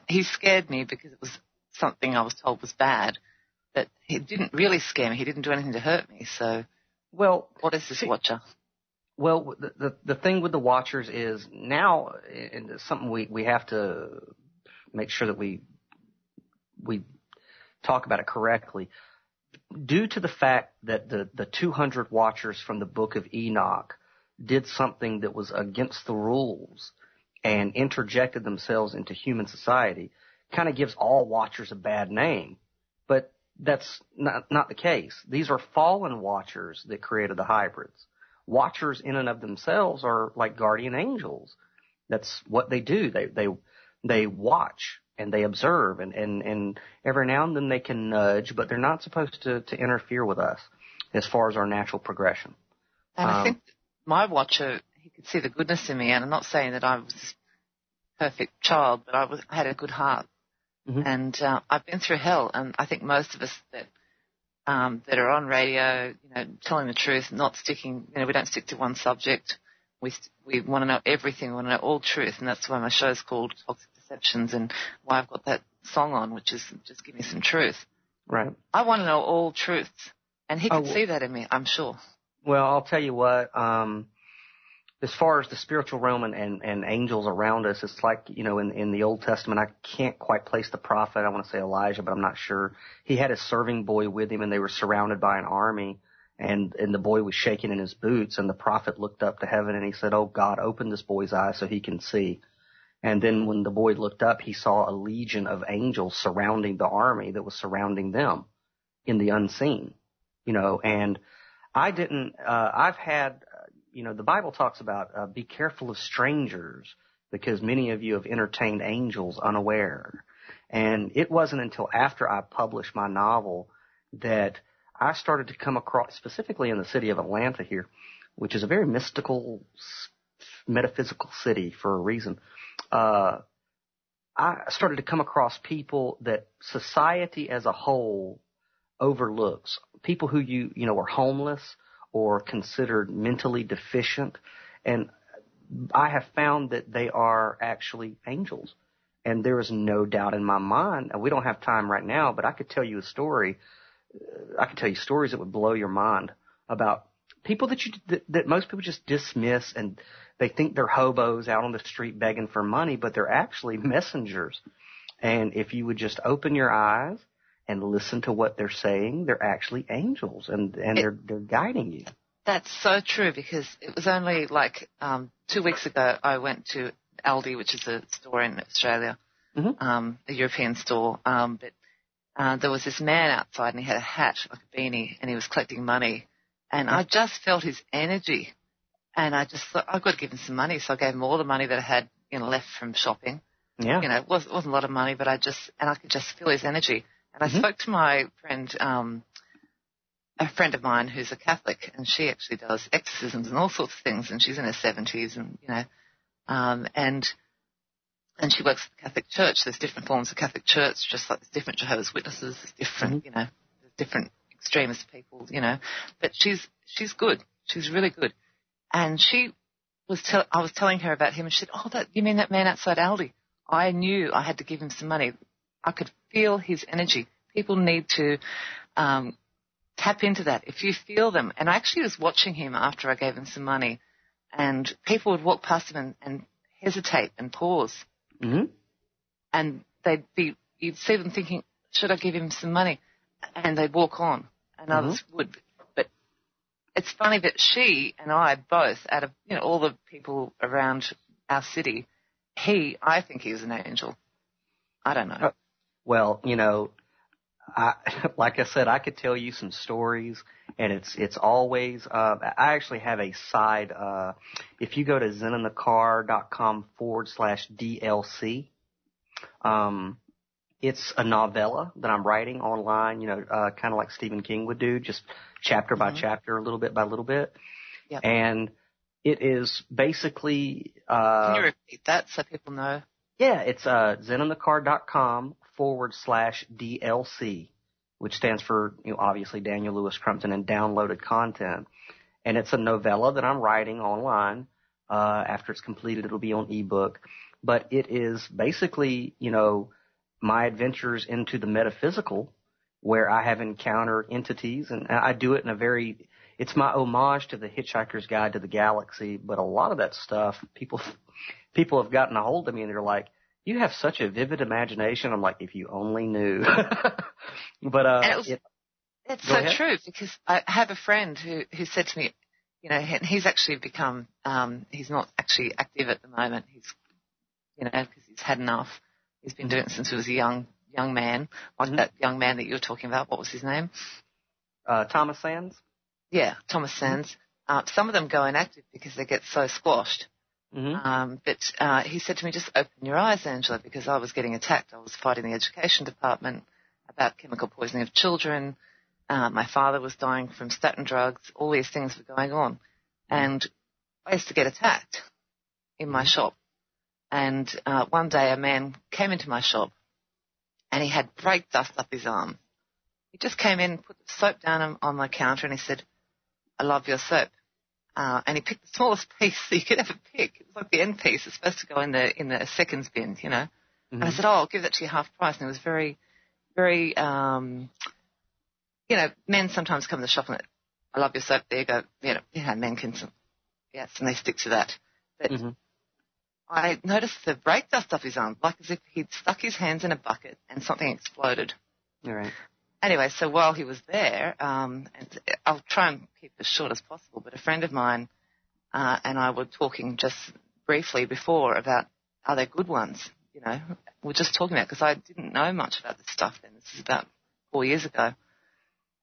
He scared me because it was something I was told was bad, but he didn't really scare me. He didn't do anything to hurt me. So, well, what is this watcher? Well, the thing with the watchers is now, and it's something we have to make sure that we talk about it correctly. Due to the fact that the 200 watchers from the book of Enoch did something that was against the rules and interjected themselves into human society, kind of gives all watchers a bad name. But that's not the case. These are fallen watchers that created the hybrids. Watchers in and of themselves are like guardian angels. That's what they do. They watch and they observe, and every now and then they can nudge, but they're not supposed to interfere with us as far as our natural progression. And I think my watcher, he could see the goodness in me, and I'm not saying that I was this perfect child, but I had a good heart. And I've been through hell, and I think most of us that are on radio, telling the truth, not sticking, we don't stick to one subject. We want to know everything. We want to know all truth, and that's why my show's called Toxic Deceptions, and why I've got that song on, which is just give me some truth. Right. I want to know all truths. And he could see that in me, I'm sure. Well, I'll tell you what, as far as the spiritual realm and angels around us, it's like, in the Old Testament, I can't quite place the prophet. I want to say Elijah, but I'm not sure. He had his serving boy with him, and they were surrounded by an army, and the boy was shaking in his boots, and the prophet looked up to heaven, and he said, "Oh, God, open this boy's eyes so he can see." And then when the boy looked up, he saw a legion of angels surrounding the army that was surrounding them in the unseen, and I've had, the Bible talks about be careful of strangers because many of you have entertained angels unaware. And it wasn't until after I published my novel that I started to come across, specifically in the city of Atlanta here, which is a very mystical, metaphysical city for a reason. I started to come across people that society as a whole overlooks. People who are homeless or considered mentally deficient. And I have found that they are actually angels. And there is no doubt in my mind, and we don't have time right now, but I could tell you a story. I could tell you stories that would blow your mind about people that most people just dismiss, and they think they're hobos out on the street begging for money, but they're actually messengers. And if you would just open your eyes and listen to what they're saying, they're actually angels, and they're guiding you. That's so true, because it was only like 2 weeks ago I went to Aldi, which is a store in Australia, a European store, but there was this man outside, and he had a hat, like a beanie, and he was collecting money, and I just felt his energy, and I just thought, I've got to give him some money, so I gave him all the money that I had left from shopping. Yeah. It wasn't a lot of money, but I could just feel his energy. And I spoke to my friend, a friend of mine who's a Catholic, and she actually does exorcisms and all sorts of things, and she's in her 70s, and and she works at the Catholic Church. There's different forms of Catholic Church, just like there's different Jehovah's Witnesses, there's different, there's different extremist people, but she's good. She's really good. And I was telling her about him, and she said, you mean that man outside Aldi? I knew I had to give him some money. I could feel his energy. People need to tap into that. If you feel them, and I actually was watching him after I gave him some money, and people would walk past him and hesitate and pause. Mm-hmm. And you'd see them thinking, should I give him some money? And they'd walk on, and others would. But it's funny that she and I both, out of all the people around our city, I think he was an angel. I don't know. Well, like I said, I could tell you some stories, and it's always, I actually have a side, if you go to zeninthecar.com/DLC, it's a novella that I'm writing online, kind of like Stephen King would do, just chapter by chapter, a little bit by little bit. Yep. And it is basically, can you repeat that so people know? Yeah, it's zeninthecar.com/DLC, which stands for, obviously Daniel Louis Crumpton and downloaded content. And it's a novella that I'm writing online. After it's completed, it'll be on ebook. But it is basically, my adventures into the metaphysical, where I have encountered entities, and I do it in it's my homage to the Hitchhiker's Guide to the Galaxy. But a lot of that stuff, people have gotten a hold of me, and they're like, you have such a vivid imagination. I'm like, if you only knew. But it's so true, because I have a friend who said to me, he's actually become, he's not actually active at the moment. He's, because he's had enough. He's been doing it since he was a young man, like that young man that you were talking about. What was his name? Thomas Sands. Yeah, Thomas Sands. Some of them go inactive because they get so squashed. But he said to me, just open your eyes, Angela, because I was getting attacked. I was fighting the education department about chemical poisoning of children. My father was dying from statin drugs. All these things were going on. And I used to get attacked in my shop. And one day a man came into my shop, and he had brake dust up his arm. He just came in, put the soap down on my counter, and he said, I love your soap. And he picked the smallest piece that you could ever pick. It was like the end piece. It's supposed to go in the seconds bin, And I said, I'll give that to you half price. And it was very, very men sometimes come to the shop and I love your soap. There you go. Men can, yes, and they stick to that. But I noticed the brake dust off his arm, like as if he'd stuck his hands in a bucket and something exploded. All right. Anyway, so while he was there, and I'll try and keep it as short as possible, but a friend of mine and I were talking just briefly before about, are there good ones? We're just talking about, because I didn't know much about this stuff then. This is about 4 years ago.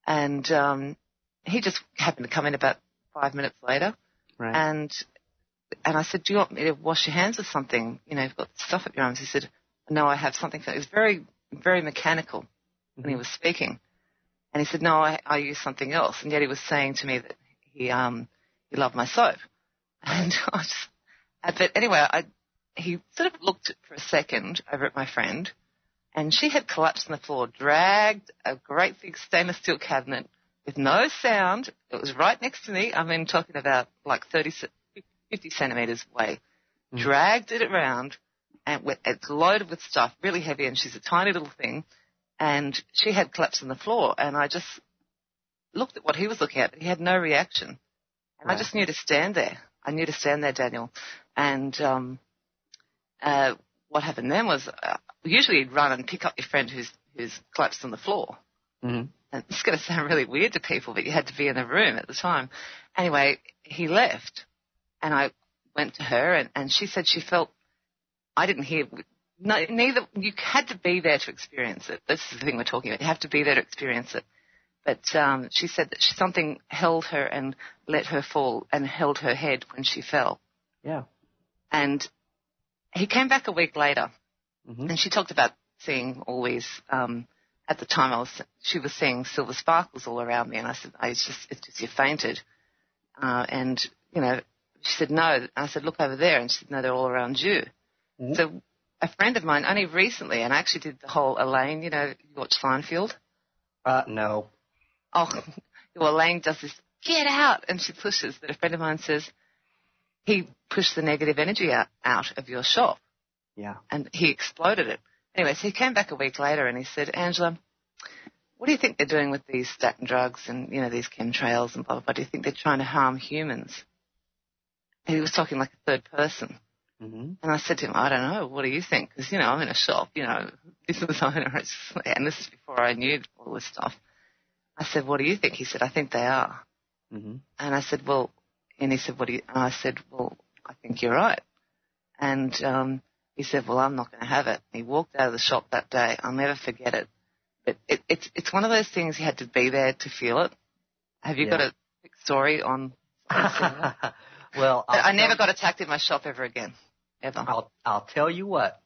And he just happened to come in about 5 minutes later. Right. And I said, do you want me to wash your hands with something? You've got stuff up your arms. He said, no, I have something. It was very, very mechanical when he was speaking. And he said, no, I use something else. And yet he was saying to me that he loved my soap. And but anyway, he sort of looked for a second over at my friend, and she had collapsed on the floor, dragged a great big stainless steel cabinet with no sound. It was right next to me. I mean, talking about like 50 centimetres away. Dragged it around, and it's loaded with stuff, really heavy, and she's a tiny little thing. And she had collapsed on the floor, and I just looked at what he was looking at, but he had no reaction. And I just knew to stand there. I knew to stand there, Daniel. And what happened then was usually you'd run and pick up your friend who's collapsed on the floor. And it's going to sound really weird to people, but you had to be in the room at the time. Anyway, he left, and I went to her, and she said she felt, I didn't hear, neither, you had to be there to experience it. This is the thing we're talking about. You have to be there to experience it. But she said that something held her and let her fall and held her head when she fell. Yeah. And he came back a week later, and she talked about seeing all these, at the time she was seeing silver sparkles all around me, and I said, it's just you fainted. And, she said, no. I said, look over there. And she said, no, they're all around you. So a friend of mine, only recently, and I actually did the whole Elaine, you watch Seinfeld? No. Oh, well, Elaine does this, get out, and she pushes. But a friend of mine says, he pushed the negative energy out of your shop. Yeah. And he exploded it. Anyway, so he came back a week later and he said, Angela, what do you think they're doing with these statin drugs and, these chemtrails and blah, blah, blah? Do you think they're trying to harm humans? And he was talking like a third person. And I said to him, I don't know. What do you think? Because, I'm in a shop, business owner, and this is before I knew all this stuff. I said, what do you think? He said, I think they are. And I said, well, and he said, what do you, and I said, well, I think you're right. And he said, well, I'm not going to have it. And he walked out of the shop that day. I'll never forget it. But it's one of those things you had to be there to feel it. Have you got a quick story on Well, I never got attacked in my shop ever again. Ever. I'll tell you what.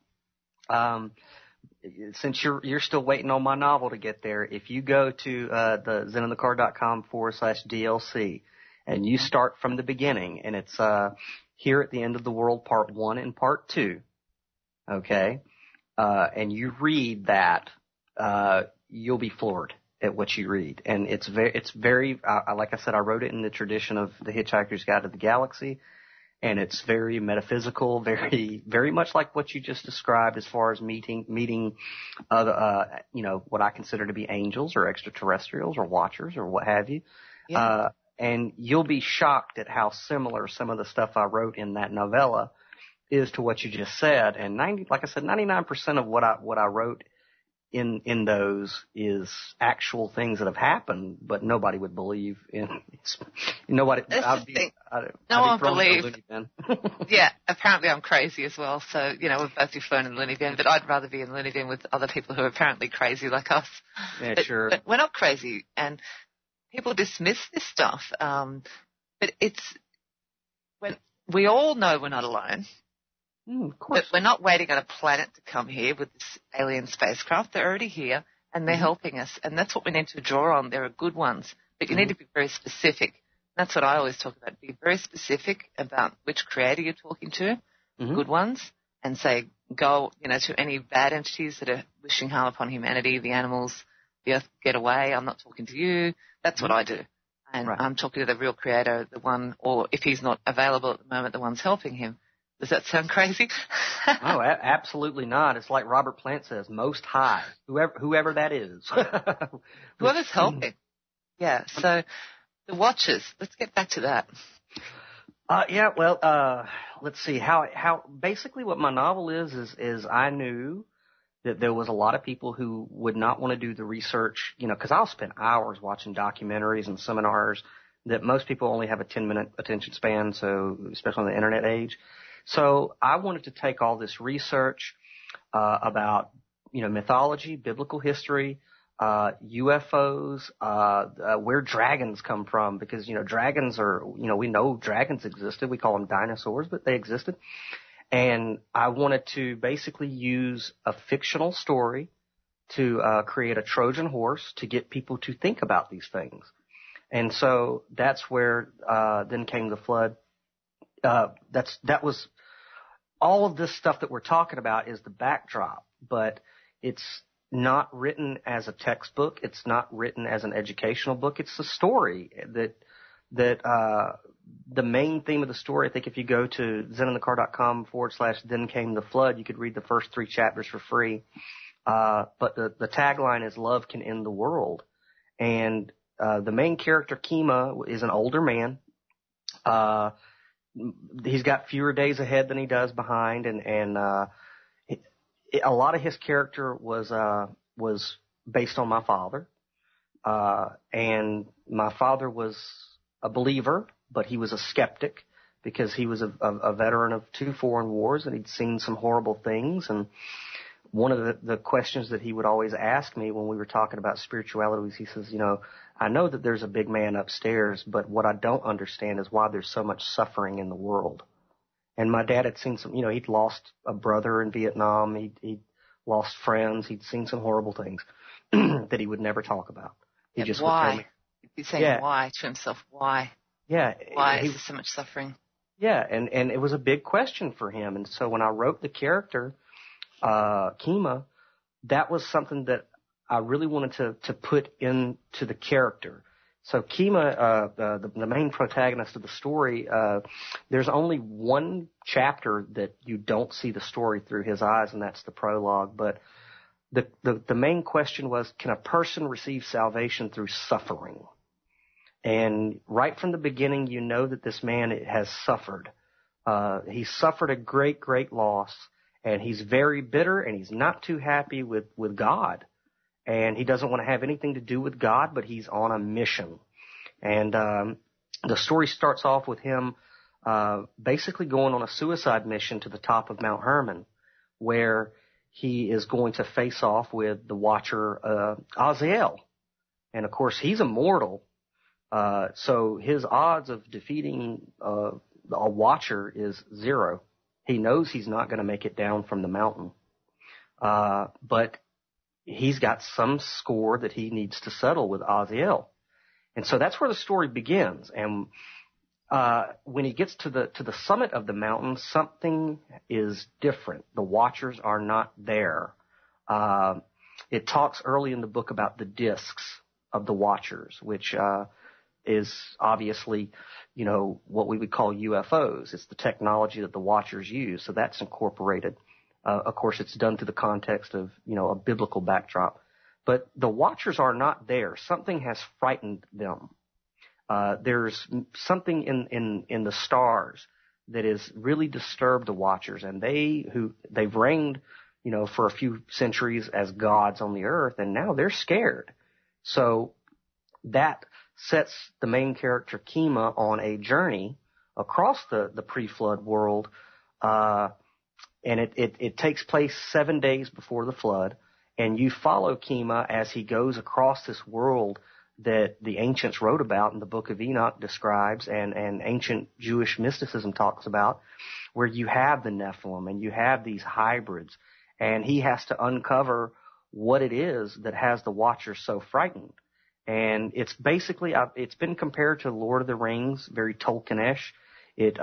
Since you're still waiting on my novel to get there, if you go to the zenonthecar.com/DLC and you start from the beginning, and it's Here at the End of the World Part 1 and Part 2, okay, and you read that, you'll be floored at what you read. And it's very like I said, I wrote it in the tradition of The Hitchhiker's Guide to the Galaxy. And it's very metaphysical, very, very much like what you just described as far as meeting other, what I consider to be angels or extraterrestrials or watchers or what have you. Yeah. And you'll be shocked at how similar some of the stuff I wrote in that novella is to what you just said. And 99% of what I wrote in those is actual things that have happened, but nobody would believe in. Nobody. No one believes. Yeah, apparently I'm crazy as well. So we've both been flown in the loony bin, but I'd rather be in the loony bin with other people who are apparently crazy like us. Yeah, sure. But we're not crazy, and people dismiss this stuff. But when we all know we're not alone. Of course. But we're not waiting on a planet to come here with this alien spacecraft. They're already here, and they're helping us, and that's what we need to draw on. There are good ones, but you need to be very specific. That's what I always talk about. Be very specific about which creator you're talking to, good ones, and say, go, to any bad entities that are wishing harm upon humanity, the animals, the earth, get away. I'm not talking to you. That's what I do. And I'm talking to the real creator, the one, or if he's not available at the moment, the one's helping him. Does that sound crazy? No, absolutely not. It's like Robert Plant says, Most High, whoever that is. Whoever's helping. Yeah, so the Watchers, let's get back to that. Let's see how basically what my novel is I knew that there was a lot of people who would not want to do the research, because I'll spend hours watching documentaries and seminars that most people only have a 10-minute attention span, so especially in the internet age. So I wanted to take all this research about, mythology, biblical history, UFOs, where dragons come from, because, dragons are, we know dragons existed. We call them dinosaurs, but they existed. And I wanted to basically use a fictional story to create a Trojan horse to get people to think about these things. And so that's where then came the flood. That was all of this stuff that we're talking about is the backdrop, but it's not written as a textbook. It's not written as an educational book. It's a story that the main theme of the story, I think if you go to zeninthecar.com/then came the flood, you could read the first 3 chapters for free. But the tagline is love can end the world. And the main character, Kima, is an older man. He's got fewer days ahead than he does behind, and a lot of his character was based on my father. And my father was a believer, but he was a skeptic because he was a veteran of 2 foreign wars and he'd seen some horrible things. And one of the questions that he would always ask me when we were talking about spirituality was, he says, I know that there's a big man upstairs, but what I don't understand is why there's so much suffering in the world. And my dad had seen some, he'd lost a brother in Vietnam. He'd lost friends. He'd seen some horrible things that he would never talk about. He just why? would tell me. He's saying why to himself. Why? Yeah. Why is there so much suffering? Yeah, and it was a big question for him. And so when I wrote the character, Kima, that was something that I really wanted to put into the character. So Kima, the main protagonist of the story, there's only one chapter that you don't see the story through his eyes, and that's the prologue. But the main question was, can a person receive salvation through suffering? And right from the beginning, you know that this man has suffered. He suffered a great, great loss, and he's very bitter, and he's not too happy with God. And he doesn't want to have anything to do with God, but he's on a mission. And the story starts off with him basically going on a suicide mission to the top of Mount Hermon, where he is going to face off with the Watcher, Azazel. And, of course, he's immortal. So his odds of defeating a Watcher is 0. He knows he's not going to make it down from the mountain. But he's got some score that he needs to settle with Azazel. And so that's where the story begins. And when he gets to the summit of the mountain, something is different. The Watchers are not there. It talks early in the book about the discs of the Watchers, which is obviously, what we would call UFOs. It's the technology that the Watchers use, so that's incorporated. Of course, it's done through the context of, a biblical backdrop. But the Watchers are not there. Something has frightened them. There's something in the stars that has really disturbed the Watchers, and they've reigned, for a few centuries as gods on the earth, and now they're scared. So that sets the main character Kima on a journey across the pre-flood world, and it takes place 7 days before the flood, and you follow Kima as he goes across this world that the ancients wrote about and the book of Enoch describes and ancient Jewish mysticism talks about, where you have the Nephilim and you have these hybrids, and he has to uncover what it is that has the Watchers so frightened. And it's basically, it's been compared to Lord of the Rings, very Tolkien-ish. It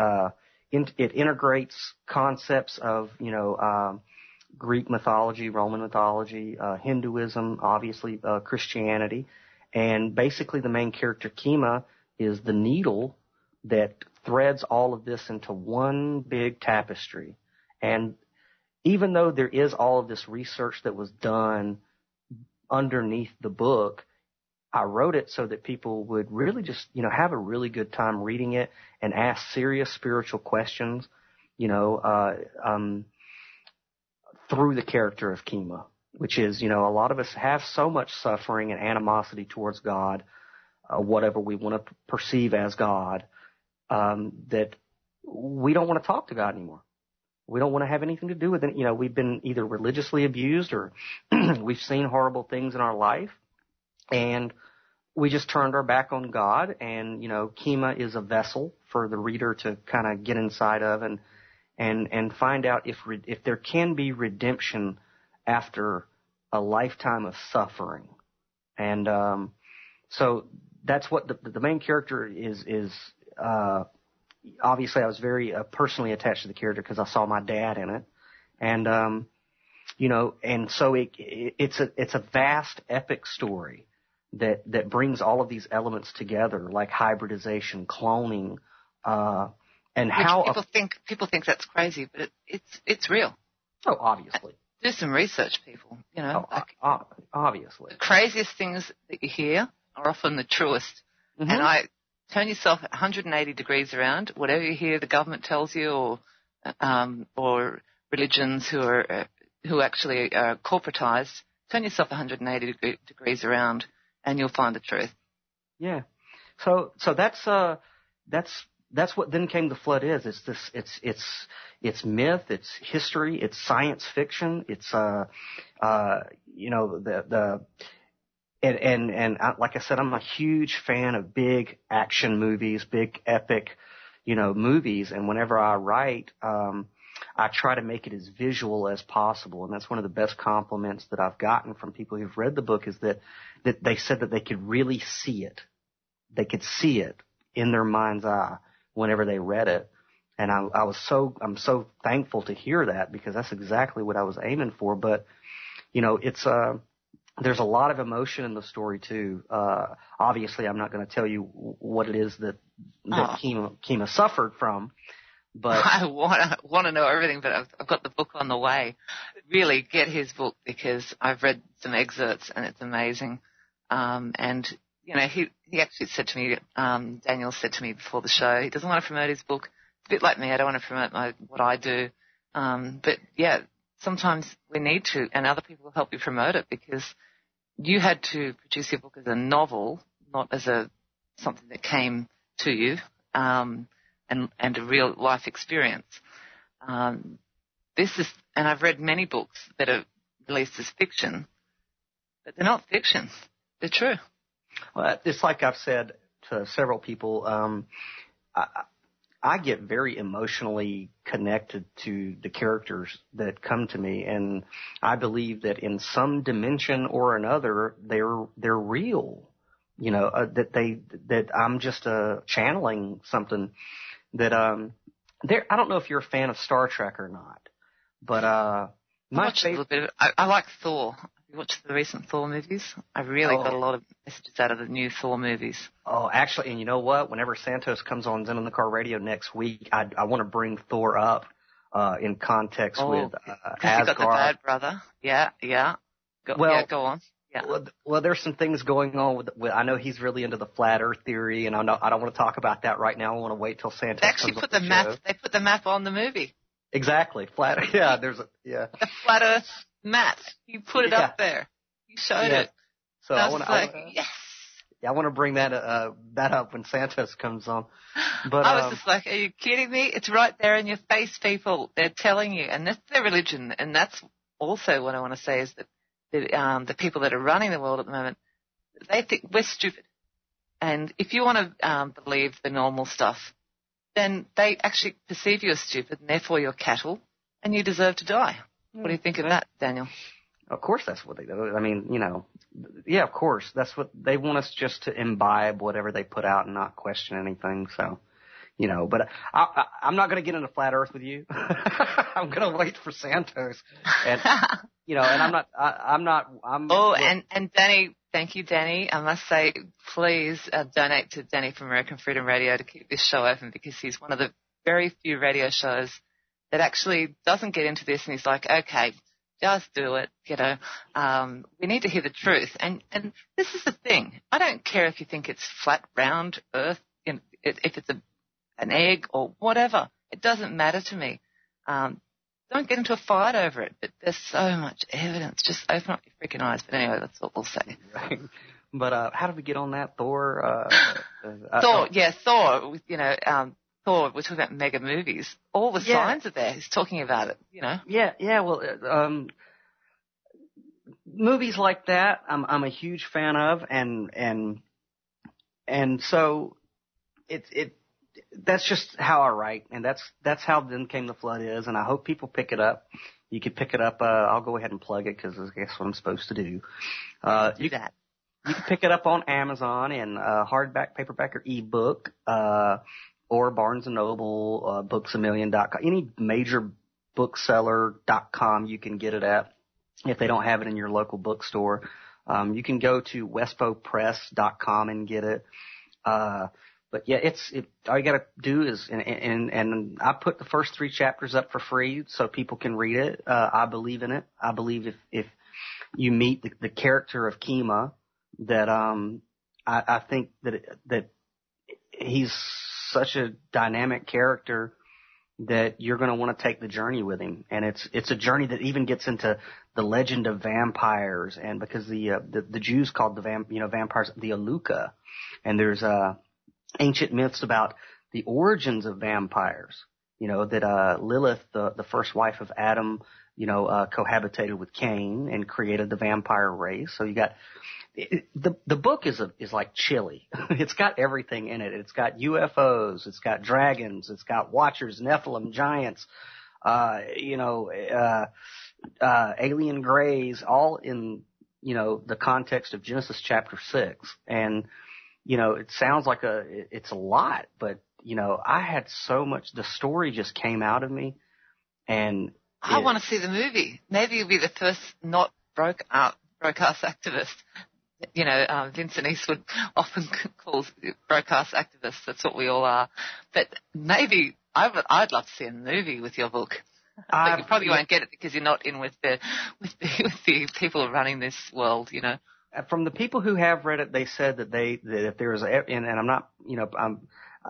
integrates concepts of, Greek mythology, Roman mythology, Hinduism, obviously, Christianity. And basically the main character, Kima, is the needle that threads all of this into one big tapestry. And even though there is all of this research that was done underneath the book, I wrote it so that people would really just, have a really good time reading it and ask serious spiritual questions, through the character of Kima, which is, a lot of us have so much suffering and animosity towards God, whatever we want to perceive as God, that we don't want to talk to God anymore. We don't want to have anything to do with it. We've been either religiously abused or we've seen horrible things in our life, and we just turned our back on God. And, Kima is a vessel for the reader to kind of get inside of and find out if there can be redemption after a lifetime of suffering. And so that's what the main character is. Obviously, I was very personally attached to the character because I saw my dad in it, and and so it's a vast epic story that brings all of these elements together, like hybridization, cloning, and which how people think that's crazy, but it's real. Oh, obviously. Do some research, people. Obviously. The craziest things that you hear are often the truest. Mm-hmm. And turn yourself 180 degrees around. Whatever you hear the government tells you, or religions who actually are corporatized, turn yourself 180 degrees around, and you'll find the truth. Yeah. So that's what Then Came the Flood is. It's myth, it's history, it's science fiction, it's And like I said, I'm a huge fan of big action movies, big epic, movies. And whenever I write, I try to make it as visual as possible. And that's one of the best compliments that I've gotten from people who've read the book, is that they said that they could really see it. They could see it in their mind's eye whenever they read it. And I'm so thankful to hear that, because that's exactly what I was aiming for. But, there's a lot of emotion in the story too. Obviously, I'm not going to tell you what it is that Kima suffered from, but I want to know everything. But I've got the book on the way. Really, get his book, because I've read some excerpts and it's amazing. And he actually said to me, Daniel said to me before the show, he doesn't want to promote his book. It's a bit like me. I don't want to promote what I do. But yeah. Sometimes we need to, and other people will help you promote it, because you had to produce your book as a novel, not as something that came to you, and a real life experience. And I've read many books that are released as fiction, but they're not fiction. They're true. Well, it's like I've said to several people, I get very emotionally connected to the characters that come to me, and I believe that in some dimension or another, they're real. That I'm just channeling something that I don't know if you're a fan of Star Trek or not, but I watched a little bit. I like Thor. You watched the recent Thor movies? I really got a lot of messages out of the new Thor movies. Oh, actually, and you know what? Whenever Santos comes on Zen in the Car Radio next week, I want to bring Thor up in context with Asgard. You got the bad brother. Yeah. Go on. Yeah. Well, there's some things going on with I know he's really into the flat Earth theory, and I don't want to talk about that right now. I want to wait till Santos comes on the show. They put the map on the movie. Exactly. Flat. Yeah. The flat Earth map. You put it up there. You showed it. So I want to. Yes. Yeah, I want to bring that up when Santos comes on. But I was just like, are you kidding me? It's right there in your face, people. They're telling you, and that's their religion. And that's also what I want to say, is that the people that are running the world at the moment, they think we're stupid. And if you want to believe the normal stuff, then they actually perceive you as stupid, and therefore you're cattle, and you deserve to die. What do you think of that, Daniel? Of course that's what they do. I mean, of course. That's what they want us just to imbibe whatever they put out and not question anything. So, but I'm not going to get into flat Earth with you. I'm going to wait for Santos. And, and and Danny, thank you, Danny. I must say, please donate to Danny from American Freedom Radio to keep this show open, because he's one of the very few radio shows that actually doesn't get into this, and he's like, okay, Just do it. We need to hear the truth. And this is the thing. I don't care if you think it's flat, round Earth, if it's an egg or whatever. It doesn't matter to me. Don't get into a fight over it. But there's so much evidence. Just open up your freaking eyes. But anyway, that's what we'll say. Right. But how did we get on that? Thor? Thor. Thor, we're talking about mega movies. All the signs are there. He's talking about it, Yeah. Well, movies like that, I'm a huge fan of, and so that's just how I write, and that's how Then Came the Flood is, and I hope people pick it up. You could pick it up. I'll go ahead and plug it because I guess what I'm supposed to do. Do that. You can pick it up on Amazon in hardback, paperback, or ebook, or Barnes & Noble, booksamillion.com. Any major bookseller.com you can get it at if they don't have it in your local bookstore. You can go to wespopress.com and get it. But yeah, all you gotta do is, and I put the first 3 chapters up for free so people can read it. I believe in it. I believe if you meet the character of Kima, that, I think that he's such a dynamic character that you're going to want to take the journey with him. And it's a journey that even gets into the legend of vampires, and because the Jews called vampires the Aluka, and there's ancient myths about the origins of vampires, that Lilith, the first wife of Adam, cohabitated with Cain and created the vampire race. So you got the book is like chili. It's got everything in it. It's got UFOs, it's got dragons, it's got watchers, Nephilim, giants, alien greys, all in the context of Genesis chapter 6. And it sounds like it's a lot, but I had so much. The story just came out of me, and I want to see the movie. Maybe you'll be the first not broadcast activist. Vincent Eastwood often calls broadcast activists. That's what we all are. But maybe I'd love to see a movie with your book. But you probably won't get it because you're not in with the people running this world. From the people who have read it, they said that if there was and I'm not,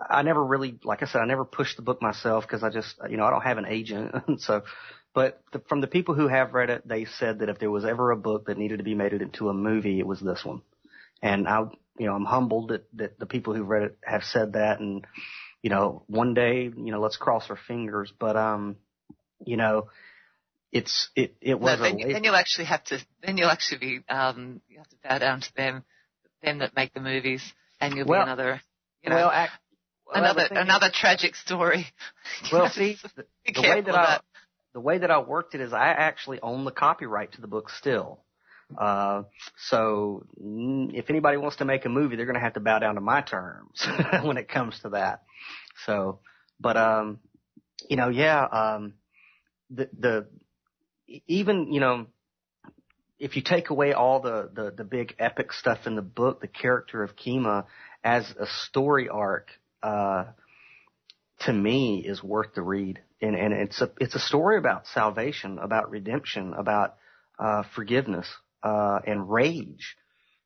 I never really, like I said, I never pushed the book myself because I just, I don't have an agent, so. But from the people who have read it, they said that if there was ever a book that needed to be made into a movie, it was this one. And I'm humbled that the people who've read it have said that. And, one day, let's cross our fingers. But, it was. Then you'll actually have to. Then you'll actually be. You have to bow down to them that make the movies, and you'll be another. Another tragic story. Well, see, the way that I worked it is I actually own the copyright to the book still. So if anybody wants to make a movie, they're going to have to bow down to my terms when it comes to that. So, but, even, if you take away all the big epic stuff in the book, the character of Kima as a story arc, to me is worth the read. And it's a story about salvation, about redemption, about forgiveness, and rage,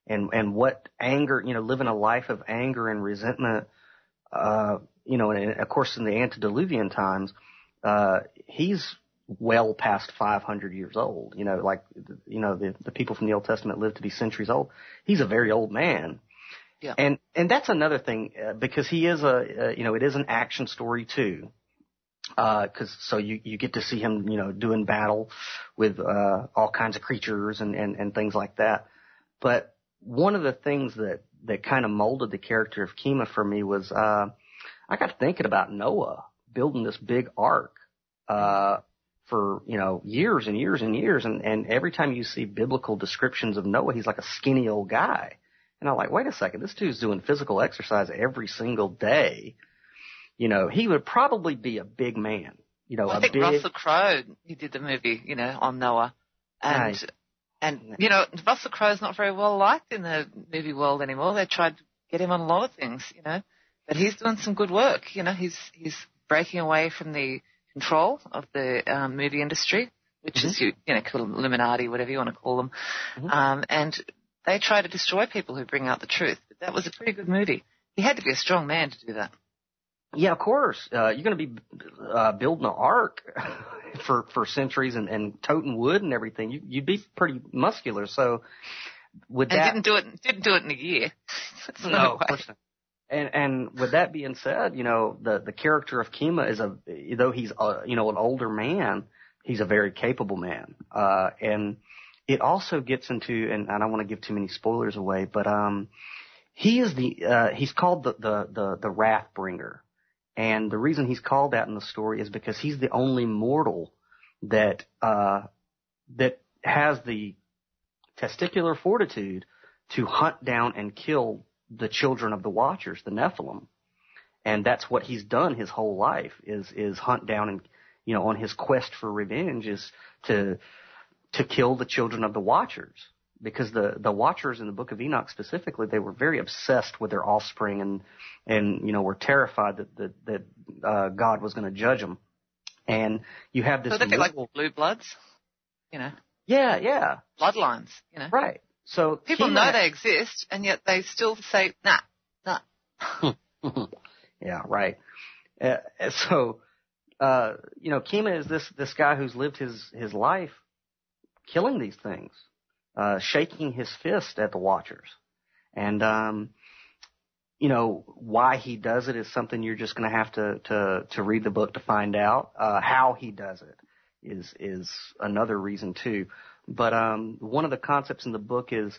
and what anger, living a life of anger and resentment, and of course in the antediluvian times, he's well past 500 years old, the people from the Old Testament lived to be centuries old. He's a very old man. Yeah. And that's another thing, because he is it is an action story too. So you get to see him, doing battle with, all kinds of creatures and things like that. But one of the things that kind of molded the character of Kima for me was, I got thinking about Noah building this big ark, for, years and years and years. And every time you see biblical descriptions of Noah, he's like a skinny old guy. And I'm like, wait a second, this dude's doing physical exercise every single day. He would probably be a big man. I think Russell Crowe, he did the movie, on Noah. And Russell Crowe's not very well liked in the movie world anymore. They tried to get him on a lot of things, but he's doing some good work. He's breaking away from the control of the movie industry. which is, Illuminati, whatever you want to call them. And they try to destroy people who bring out the truth. But that was a pretty good movie. He had to be a strong man to do that. Yeah, of course. You're going to be building an ark for centuries and toting wood and everything. You'd be pretty muscular. So didn't do it in a year. No, of course not. And with that being said, the character of Kima is though he's an older man, he's a very capable man. And it also gets into, and I don't want to give too many spoilers away, but he's called the Wrath Bringer. And the reason he's called that in the story is because he's the only mortal that has the testicular fortitude to hunt down and kill the children of the Watchers, the Nephilim. And that's what he's done his whole life is hunt down and, on his quest for revenge is to kill the children of the Watchers. Because the Watchers in the Book of Enoch specifically, they were very obsessed with their offspring and were terrified that God was going to judge them. And you have this. So they'd be like blue bloods, Yeah. Bloodlines, Right. So people know they exist, and yet they still say, nah. Yeah, right. So Kima is this guy who's lived his life killing these things. Shaking his fist at the Watchers. And, why he does it is something you're just going to have to read the book to find out. How he does it is another reason too. But, one of the concepts in the book is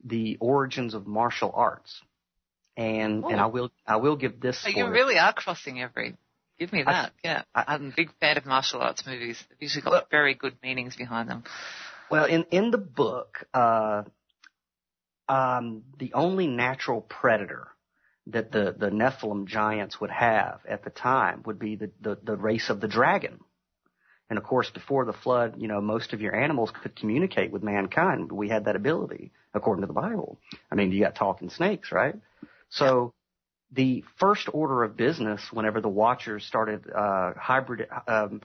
the origins of martial arts. And I will give this. So you really are crossing give me that. I'm a big fan of martial arts movies. They've usually got very good meanings behind them. Well, in the book, the only natural predator that the Nephilim giants would have at the time would be the race of the dragon. And of course, before the flood, most of your animals could communicate with mankind. We had that ability, according to the Bible. I mean, you got talking snakes, right? So the first order of business, whenever the Watchers started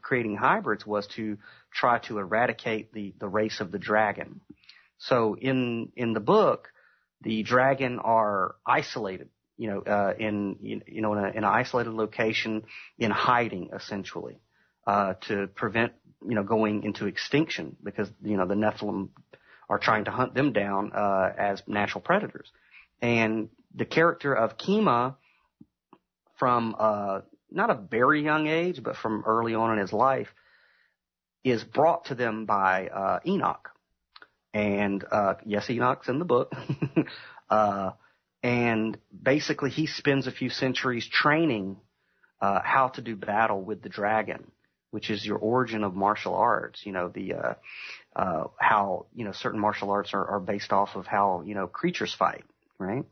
creating hybrids, was to try to eradicate the race of the dragon. So in the book, the dragon are isolated, in an isolated location, in hiding essentially, to prevent going into extinction, because the Nephilim are trying to hunt them down as natural predators. And the character of Kima, from not a very young age, but from early on in his life, is brought to them by Enoch. And yes, Enoch's in the book. And basically he spends a few centuries training how to do battle with the dragon, which is your origin of martial arts. How certain martial arts are based off of how creatures fight, right?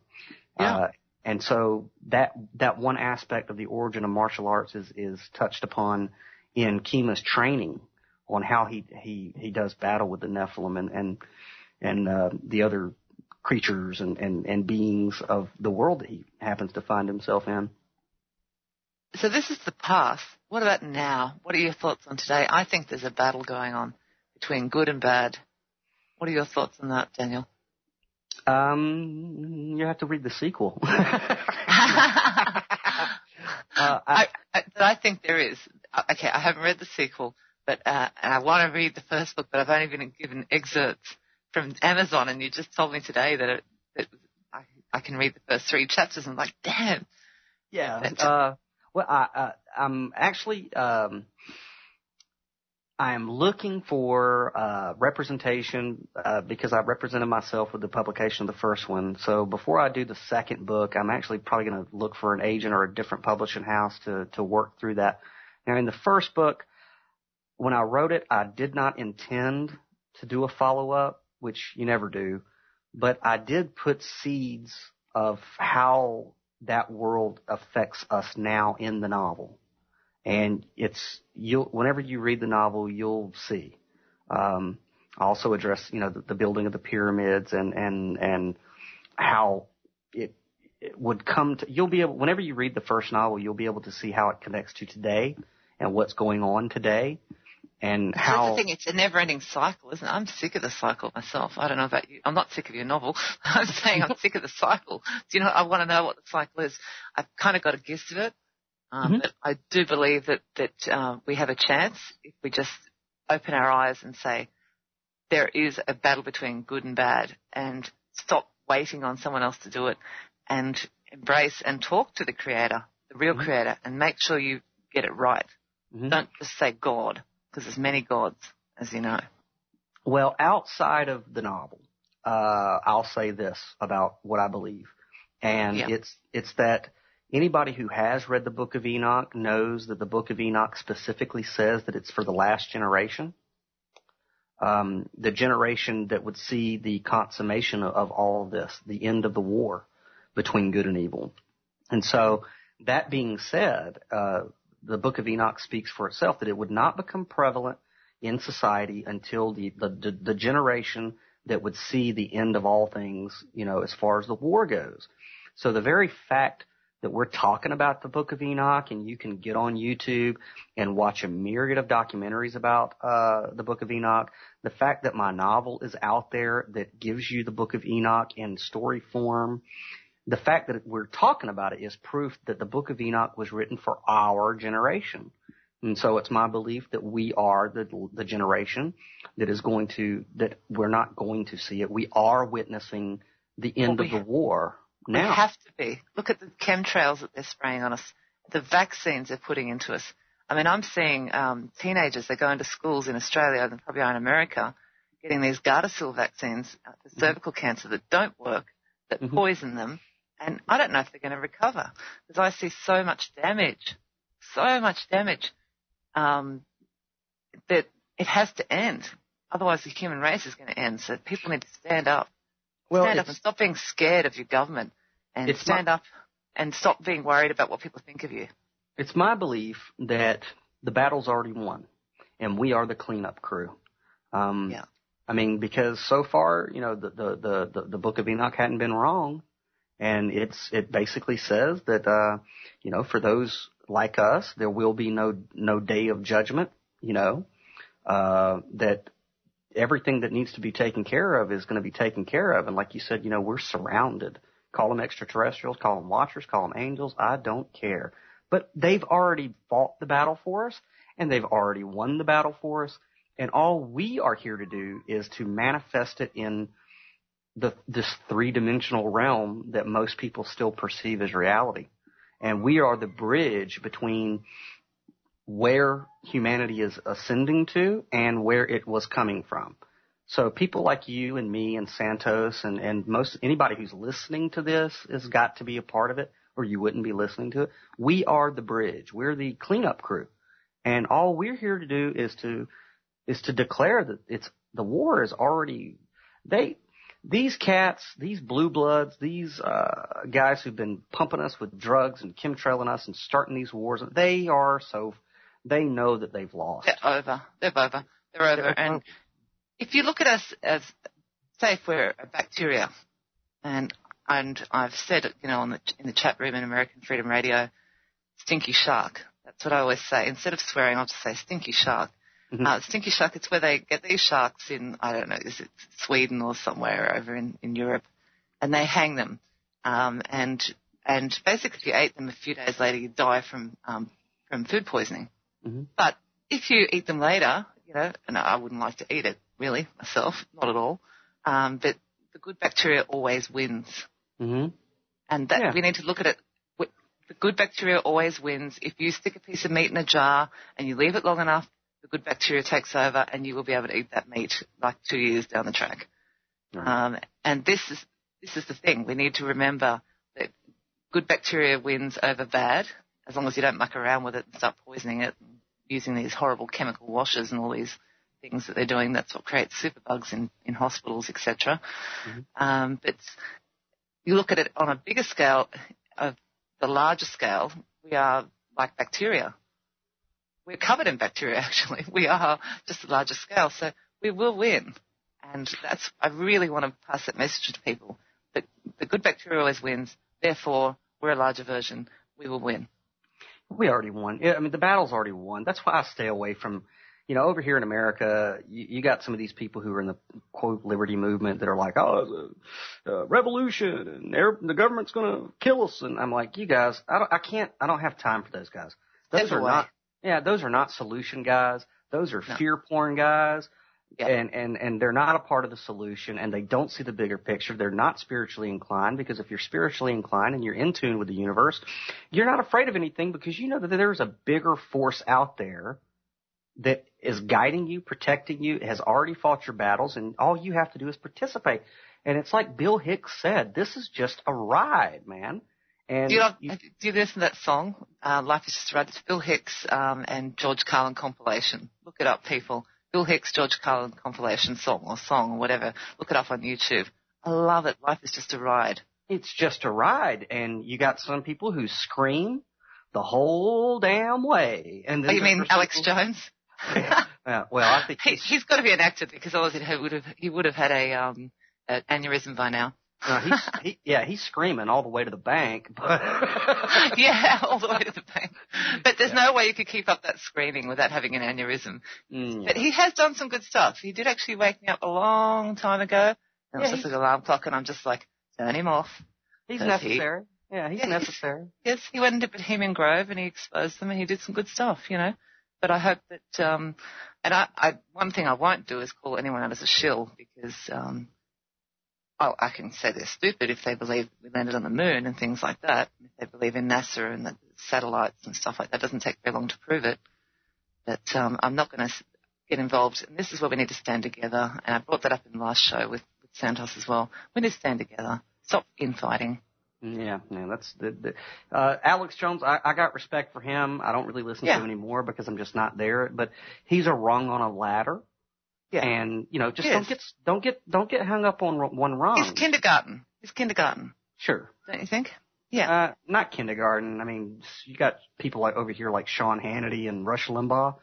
Yeah. And so that one aspect of the origin of martial arts is touched upon in Kima's training on how he does battle with the Nephilim and the other creatures and beings of the world that he happens to find himself in. So this is the past. What about now? What are your thoughts on today? I think there's a battle going on between good and bad. What are your thoughts on that, Daniel? You have to read the sequel. I think there is. Okay, I haven't read the sequel, but and I want to read the first book, but I've only been given excerpts from Amazon, and you just told me today that I can read the first 3 chapters. And I'm like, damn. Yeah. I'm actually I am looking for representation because I represented myself with the publication of the first one. So before I do the second book, I'm actually probably going to look for an agent or a different publishing house to work through that. Now, in the first book, when I wrote it, I did not intend to do a follow-up, which you never do, but I did put seeds of how that world affects us now in the novel. And whenever you read the novel, you'll see. I also address, the building of the pyramids and how it would come to, whenever you read the first novel, you'll be able to see how it connects to today and what's going on today. and That's how... the thing, it's a never-ending cycle, isn't it? I'm sick of the cycle myself. I don't know about you. I'm not sick of your novel. I'm saying I'm sick of the cycle. Do you know, I want to know what the cycle is. I've kind of got a gist of it, but I do believe that we have a chance if we just open our eyes and say there is a battle between good and bad, and stop waiting on someone else to do it, and embrace and talk to the Creator, the real Creator, and make sure you get it right. Don't just say God, because there's many gods, as you know. Well, outside of the novel, I'll say this about what I believe. And it's that anybody who has read the Book of Enoch knows that the Book of Enoch specifically says that it's for the last generation. The generation that would see the consummation of all of this, the end of the war between good and evil. And so, that being said, the Book of Enoch speaks for itself, that it would not become prevalent in society until the generation that would see the end of all things, as far as the war goes. So the very fact that we're talking about the Book of Enoch, and you can get on YouTube and watch a myriad of documentaries about the Book of Enoch, the fact that my novel is out there that gives you the Book of Enoch in story form, the fact that we're talking about it is proof that the Book of Enoch was written for our generation. And so it's my belief that we are the generation that we're not going to see it. We are witnessing the end of the war now. We have to be. Look at the chemtrails that they're spraying on us, the vaccines they're putting into us. I mean, I'm seeing teenagers, they're going to schools in Australia and probably in America, getting these Gardasil vaccines for cervical cancer that don't work, that poison them. And I don't know if they're going to recover, because I see so much damage, that it has to end. Otherwise, the human race is going to end. So people need to stand up. Stand up and stop being scared of your government, and stand up and stop being worried about what people think of you. It's my belief that the battle's already won, and we are the cleanup crew. I mean, because so far, the Book of Enoch hadn't been wrong. And it basically says that, for those like us, there will be no day of judgment, that everything that needs to be taken care of is going to be taken care of. And like you said, we're surrounded. Call them extraterrestrials, call them watchers, call them angels. I don't care. But they've already fought the battle for us, and they've already won the battle for us. And all we are here to do is to manifest it in this three-dimensional realm that most people still perceive as reality. And we are the bridge between where humanity is ascending to and where it was coming from. So people like you and me and Santos and anybody who's listening to this has got to be a part of it, or you wouldn't be listening to it. We are the bridge. We're the cleanup crew. And all we're here to do is to declare that the war is already, these cats, these blue bloods, these guys who've been pumping us with drugs and chemtrailing us and starting these wars, they know that they've lost. They're over. And if you look at us as, say, if we're a bacteria, and I've said it, in the chat room in American Freedom Radio, stinky shark. That's what I always say. Instead of swearing, I'll just say stinky shark. Stinky shark, it's where they get these sharks in, I don't know, is it Sweden or somewhere over in Europe, and they hang them. And basically if you ate them a few days later, you die from food poisoning. But if you eat them later, and I wouldn't like to eat it, really, myself, not at all, but the good bacteria always wins. And that we need to look at it. The good bacteria always wins. If you stick a piece of meat in a jar and you leave it long enough, the good bacteria takes over, and you will be able to eat that meat like 2 years down the track. Right. And this is the thing. We need to remember that good bacteria wins over bad, as long as you don't muck around with it and start poisoning it and using these horrible chemical washes and all these things that they're doing. That's what creates superbugs in hospitals, etc. But you look at it on a bigger scale, of the larger scale, we are like bacteria. We're covered in bacteria, actually. We are just a larger scale, so we will win. And I really want to pass that message to people. That the good bacteria always wins, therefore we're a larger version, we will win. We already won. I mean, the battle's already won. That's why I stay away from, over here in America, you got some of these people who are in the quote liberty movement that are like, oh, it's a revolution and the government's going to kill us. And I'm like, you guys, I don't have time for those guys. Those are not solution guys. Those are fear porn guys. Yep. And they're not a part of the solution, and they don't see the bigger picture. They're not spiritually inclined, because if you're spiritually inclined and you're in tune with the universe, you're not afraid of anything, because you know that there's a bigger force out there that is guiding you, protecting you, has already fought your battles, and all you have to do is participate. And it's like Bill Hicks said, this is just a ride, man. And do you listen to that song, Life is Just a Ride? It's Bill Hicks and George Carlin compilation. Look it up, people. Bill Hicks, George Carlin compilation song or whatever. Look it up on YouTube. I love it. Life is just a ride. It's just a ride. And you got some people who scream the whole damn way. And then you mean Alex Jones? Well, I think he's got to be an actor, because otherwise he would have had an aneurysm by now. He's screaming all the way to the bank. But yeah, all the way to the bank. But there's no way you could keep up that screaming without having an aneurysm. But he has done some good stuff. He did actually wake me up a long time ago. And it was just an alarm clock, and I'm just like, turn him off. He's necessary. He's necessary. Yes, he went into Bohemian Grove and he exposed them, and he did some good stuff, But I hope that, and one thing I won't do is call anyone out as a shill, because, I can say they're stupid if they believe we landed on the moon and things like that. If they believe in NASA and the satellites and stuff like that, it doesn't take very long to prove it. But I'm not going to get involved. And this is where we need to stand together. And I brought that up in the last show with Santos as well. We need to stand together. Stop infighting. Yeah, that's Alex Jones. I got respect for him. I don't really listen to him anymore because I'm just not there. But he's a rung on a ladder. Yeah. And, just don't get hung up on one rung. He's kindergarten. Sure. Don't you think? Yeah. Not kindergarten. I mean, you got people like over here like Sean Hannity and Rush Limbaugh.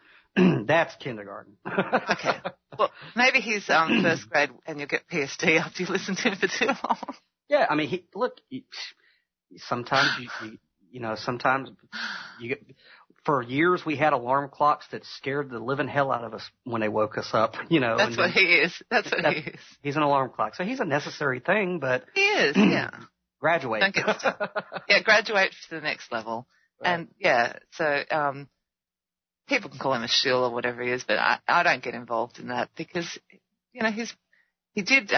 That's kindergarten. Okay. Well, maybe he's first grade and you'll get PSD after you listen to him for too long. Yeah, I mean, sometimes sometimes you get. For years, we had alarm clocks that scared the living hell out of us when they woke us up, That's what he is. That's what he is. He's an alarm clock. So he's a necessary thing, but... He is, yeah. Graduate. Graduate to the next level. Right. And, so people can call him a shill or whatever he is, but I don't get involved in that because, he did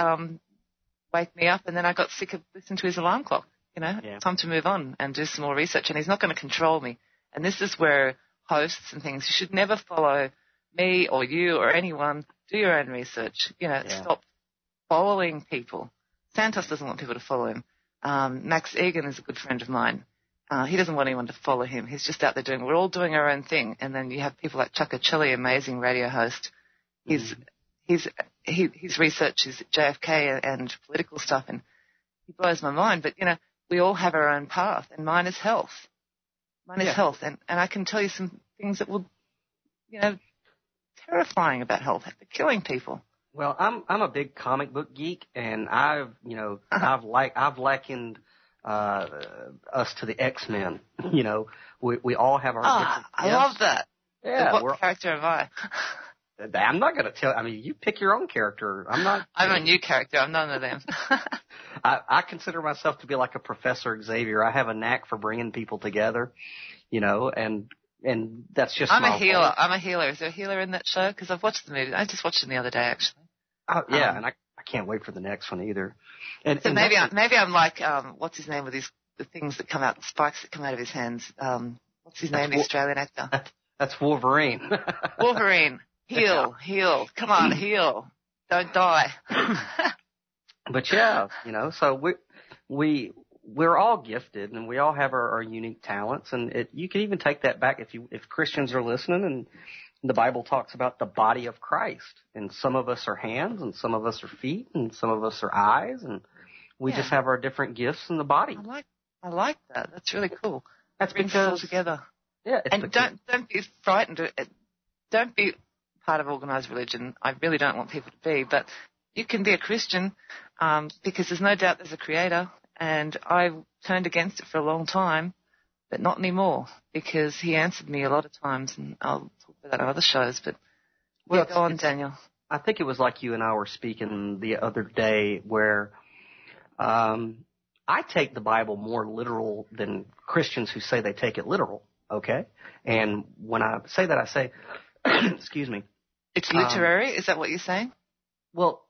wake me up, and then I got sick of listening to his alarm clock, Time to move on and do some more research, and he's not going to control me. And this is where hosts and things, you should never follow me or you or anyone. Do your own research. Stop following people. Santos doesn't want people to follow him. Max Egan is a good friend of mine. He doesn't want anyone to follow him. He's just out there we're all doing our own thing. And then you have people like Chuck Achilli, amazing radio host. His research is JFK and political stuff, and he blows my mind. But, we all have our own path, and mine is health. Mine is health, and I can tell you some things that will, terrifying about health. They're killing people. Well, I'm a big comic book geek, and I've likened us to the X-Men. We all have our different. I love that. Yeah. What character am I? I'm not going to tell. I mean, you pick your own character. I'm a new character. I'm none of them. I consider myself to be like a Professor Xavier. I have a knack for bringing people together, and that's just. I'm a healer. I'm a healer. Is there a healer in that show? Because I've watched the movie. I just watched it the other day, actually. Oh, yeah, and I can't wait for the next one either. And maybe I'm like what's his name with the things that come out, the spikes that come out of his hands. What's his name? The Australian actor. That's Wolverine. Wolverine. Heal. Come on, heal. Don't die. But so we're all gifted, and we all have our unique talents, and you can even take that back if Christians are listening, and the Bible talks about the body of Christ, and some of us are hands, and some of us are feet, and some of us are eyes, and we just have our different gifts in the body. I like that. That's really cool. That's brings us all together. Yeah, and don't be frightened. Don't be part of organized religion. I really don't want people to be, but you can be a Christian because there's no doubt there's a creator, and I turned against it for a long time, but not anymore because he answered me a lot of times, and I'll talk about that on other shows, but Well, go on, Daniel. I think it was like you and I were speaking the other day where I take the Bible more literal than Christians who say they take it literal, okay? And when I say that, I say, excuse me. It's literary? Is that what you're saying? Well,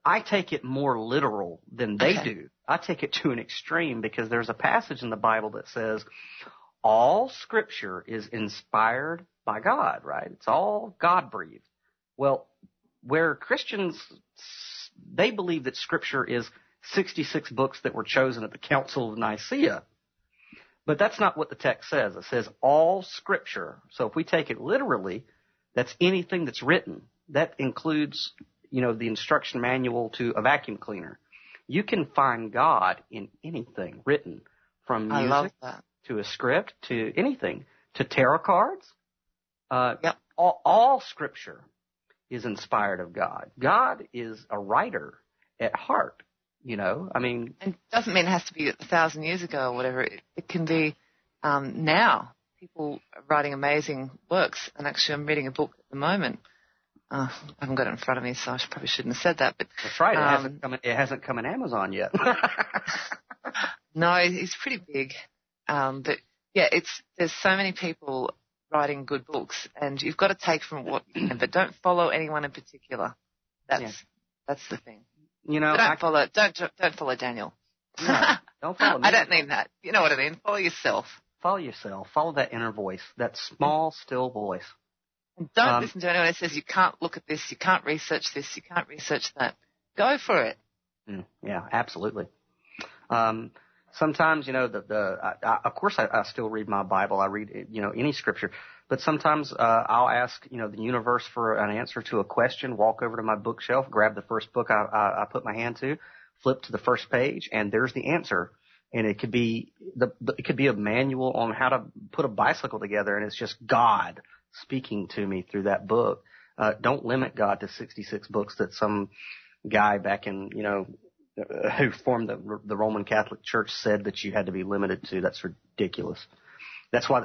I take it more literal than they do. I take it to an extreme because there's a passage in the Bible that says all Scripture is inspired by God, right? It's all God-breathed. Well, where Christians, they believe that Scripture is 66 books that were chosen at the Council of Nicaea. But that's not what the text says. It says all Scripture. So if we take it literally, that's anything that's written. That includes, the instruction manual to a vacuum cleaner. You can find God in anything written, from music to a script to anything, to tarot cards. All Scripture is inspired of God. God is a writer at heart, And it doesn't mean it has to be 1,000 years ago or whatever. It can be now. People are writing amazing works. And actually, I'm reading a book at the moment. I haven't got it in front of me, so I probably shouldn't have said that. But that's right. It hasn't come in Amazon yet. No, he's pretty big. But yeah, there's so many people writing good books, and you've got to take from what you can, but don't follow anyone in particular. That's the thing. Don't follow Daniel. No, don't follow me. I don't mean that. You know what I mean. Follow yourself. Follow yourself. Follow that inner voice, that small, still voice. And don't listen to anyone who says you can't look at this, you can't research this, you can't research that. Go for it. Yeah, absolutely. Sometimes, of course I still read my Bible. I read, any scripture. But sometimes I'll ask, the universe for an answer to a question, walk over to my bookshelf, grab the first book I put my hand to, flip to the first page, and there's the answer. And it could be a manual on how to put a bicycle together, and it's just God speaking to me through that book. Don't limit God to 66 books that some guy back in, who formed the Roman Catholic Church said that you had to be limited to. That's ridiculous. That's why,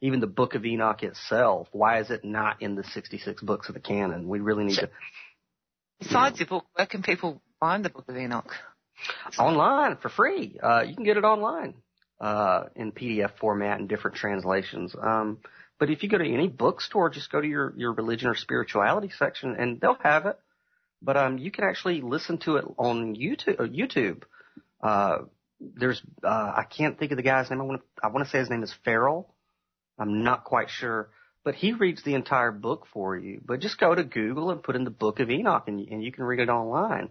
even the Book of Enoch itself, why is it not in the 66 books of the canon? We really need to. Besides your book, where can people find the Book of Enoch? Online for free. You can get it online in PDF format and different translations. But if you go to any bookstore, just go to your religion or spirituality section, and they'll have it. But you can actually listen to it on YouTube. There's I can't think of the guy's name. I want to say his name is Farrell. I'm not quite sure, but he reads the entire book for you. But just go to Google and put in the Book of Enoch, and you can read it online.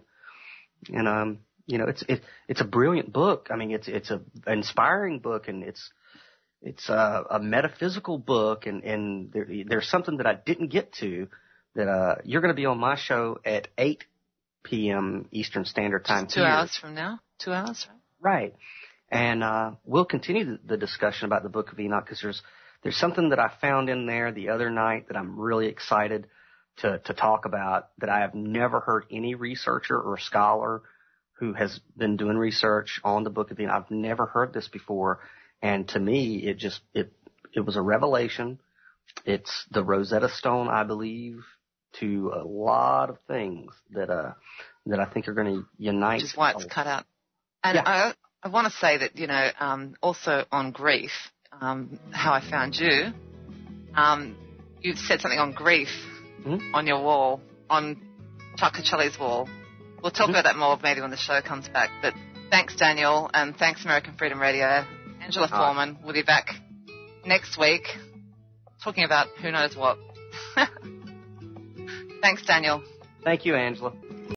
And it's a brilliant book. It's a inspiring book, and it's a metaphysical book, and there's something that I didn't get to that you're going to be on my show at 8 p.m. Eastern Standard Time. 2 hours from now. 2 hours, right? Right. And we'll continue the discussion about the Book of Enoch because there's something that I found in there the other night that I'm really excited to talk about that I have never heard any researcher or scholar who has been doing research on the Book of Enoch. I've never heard this before. And to me, it was a revelation. It's the Rosetta Stone, I believe, to a lot of things that I think are going to unite. Which is why it's cut out. And I want to say that, also on grief, how I found you, you said something on grief on your wall, on Chuck Caccielli's wall. We'll talk about that more maybe when the show comes back. But thanks, Daniel, and thanks, American Freedom Radio. Angela Forman will be back next week talking about who knows what. Thanks, Daniel. Thank you, Angela.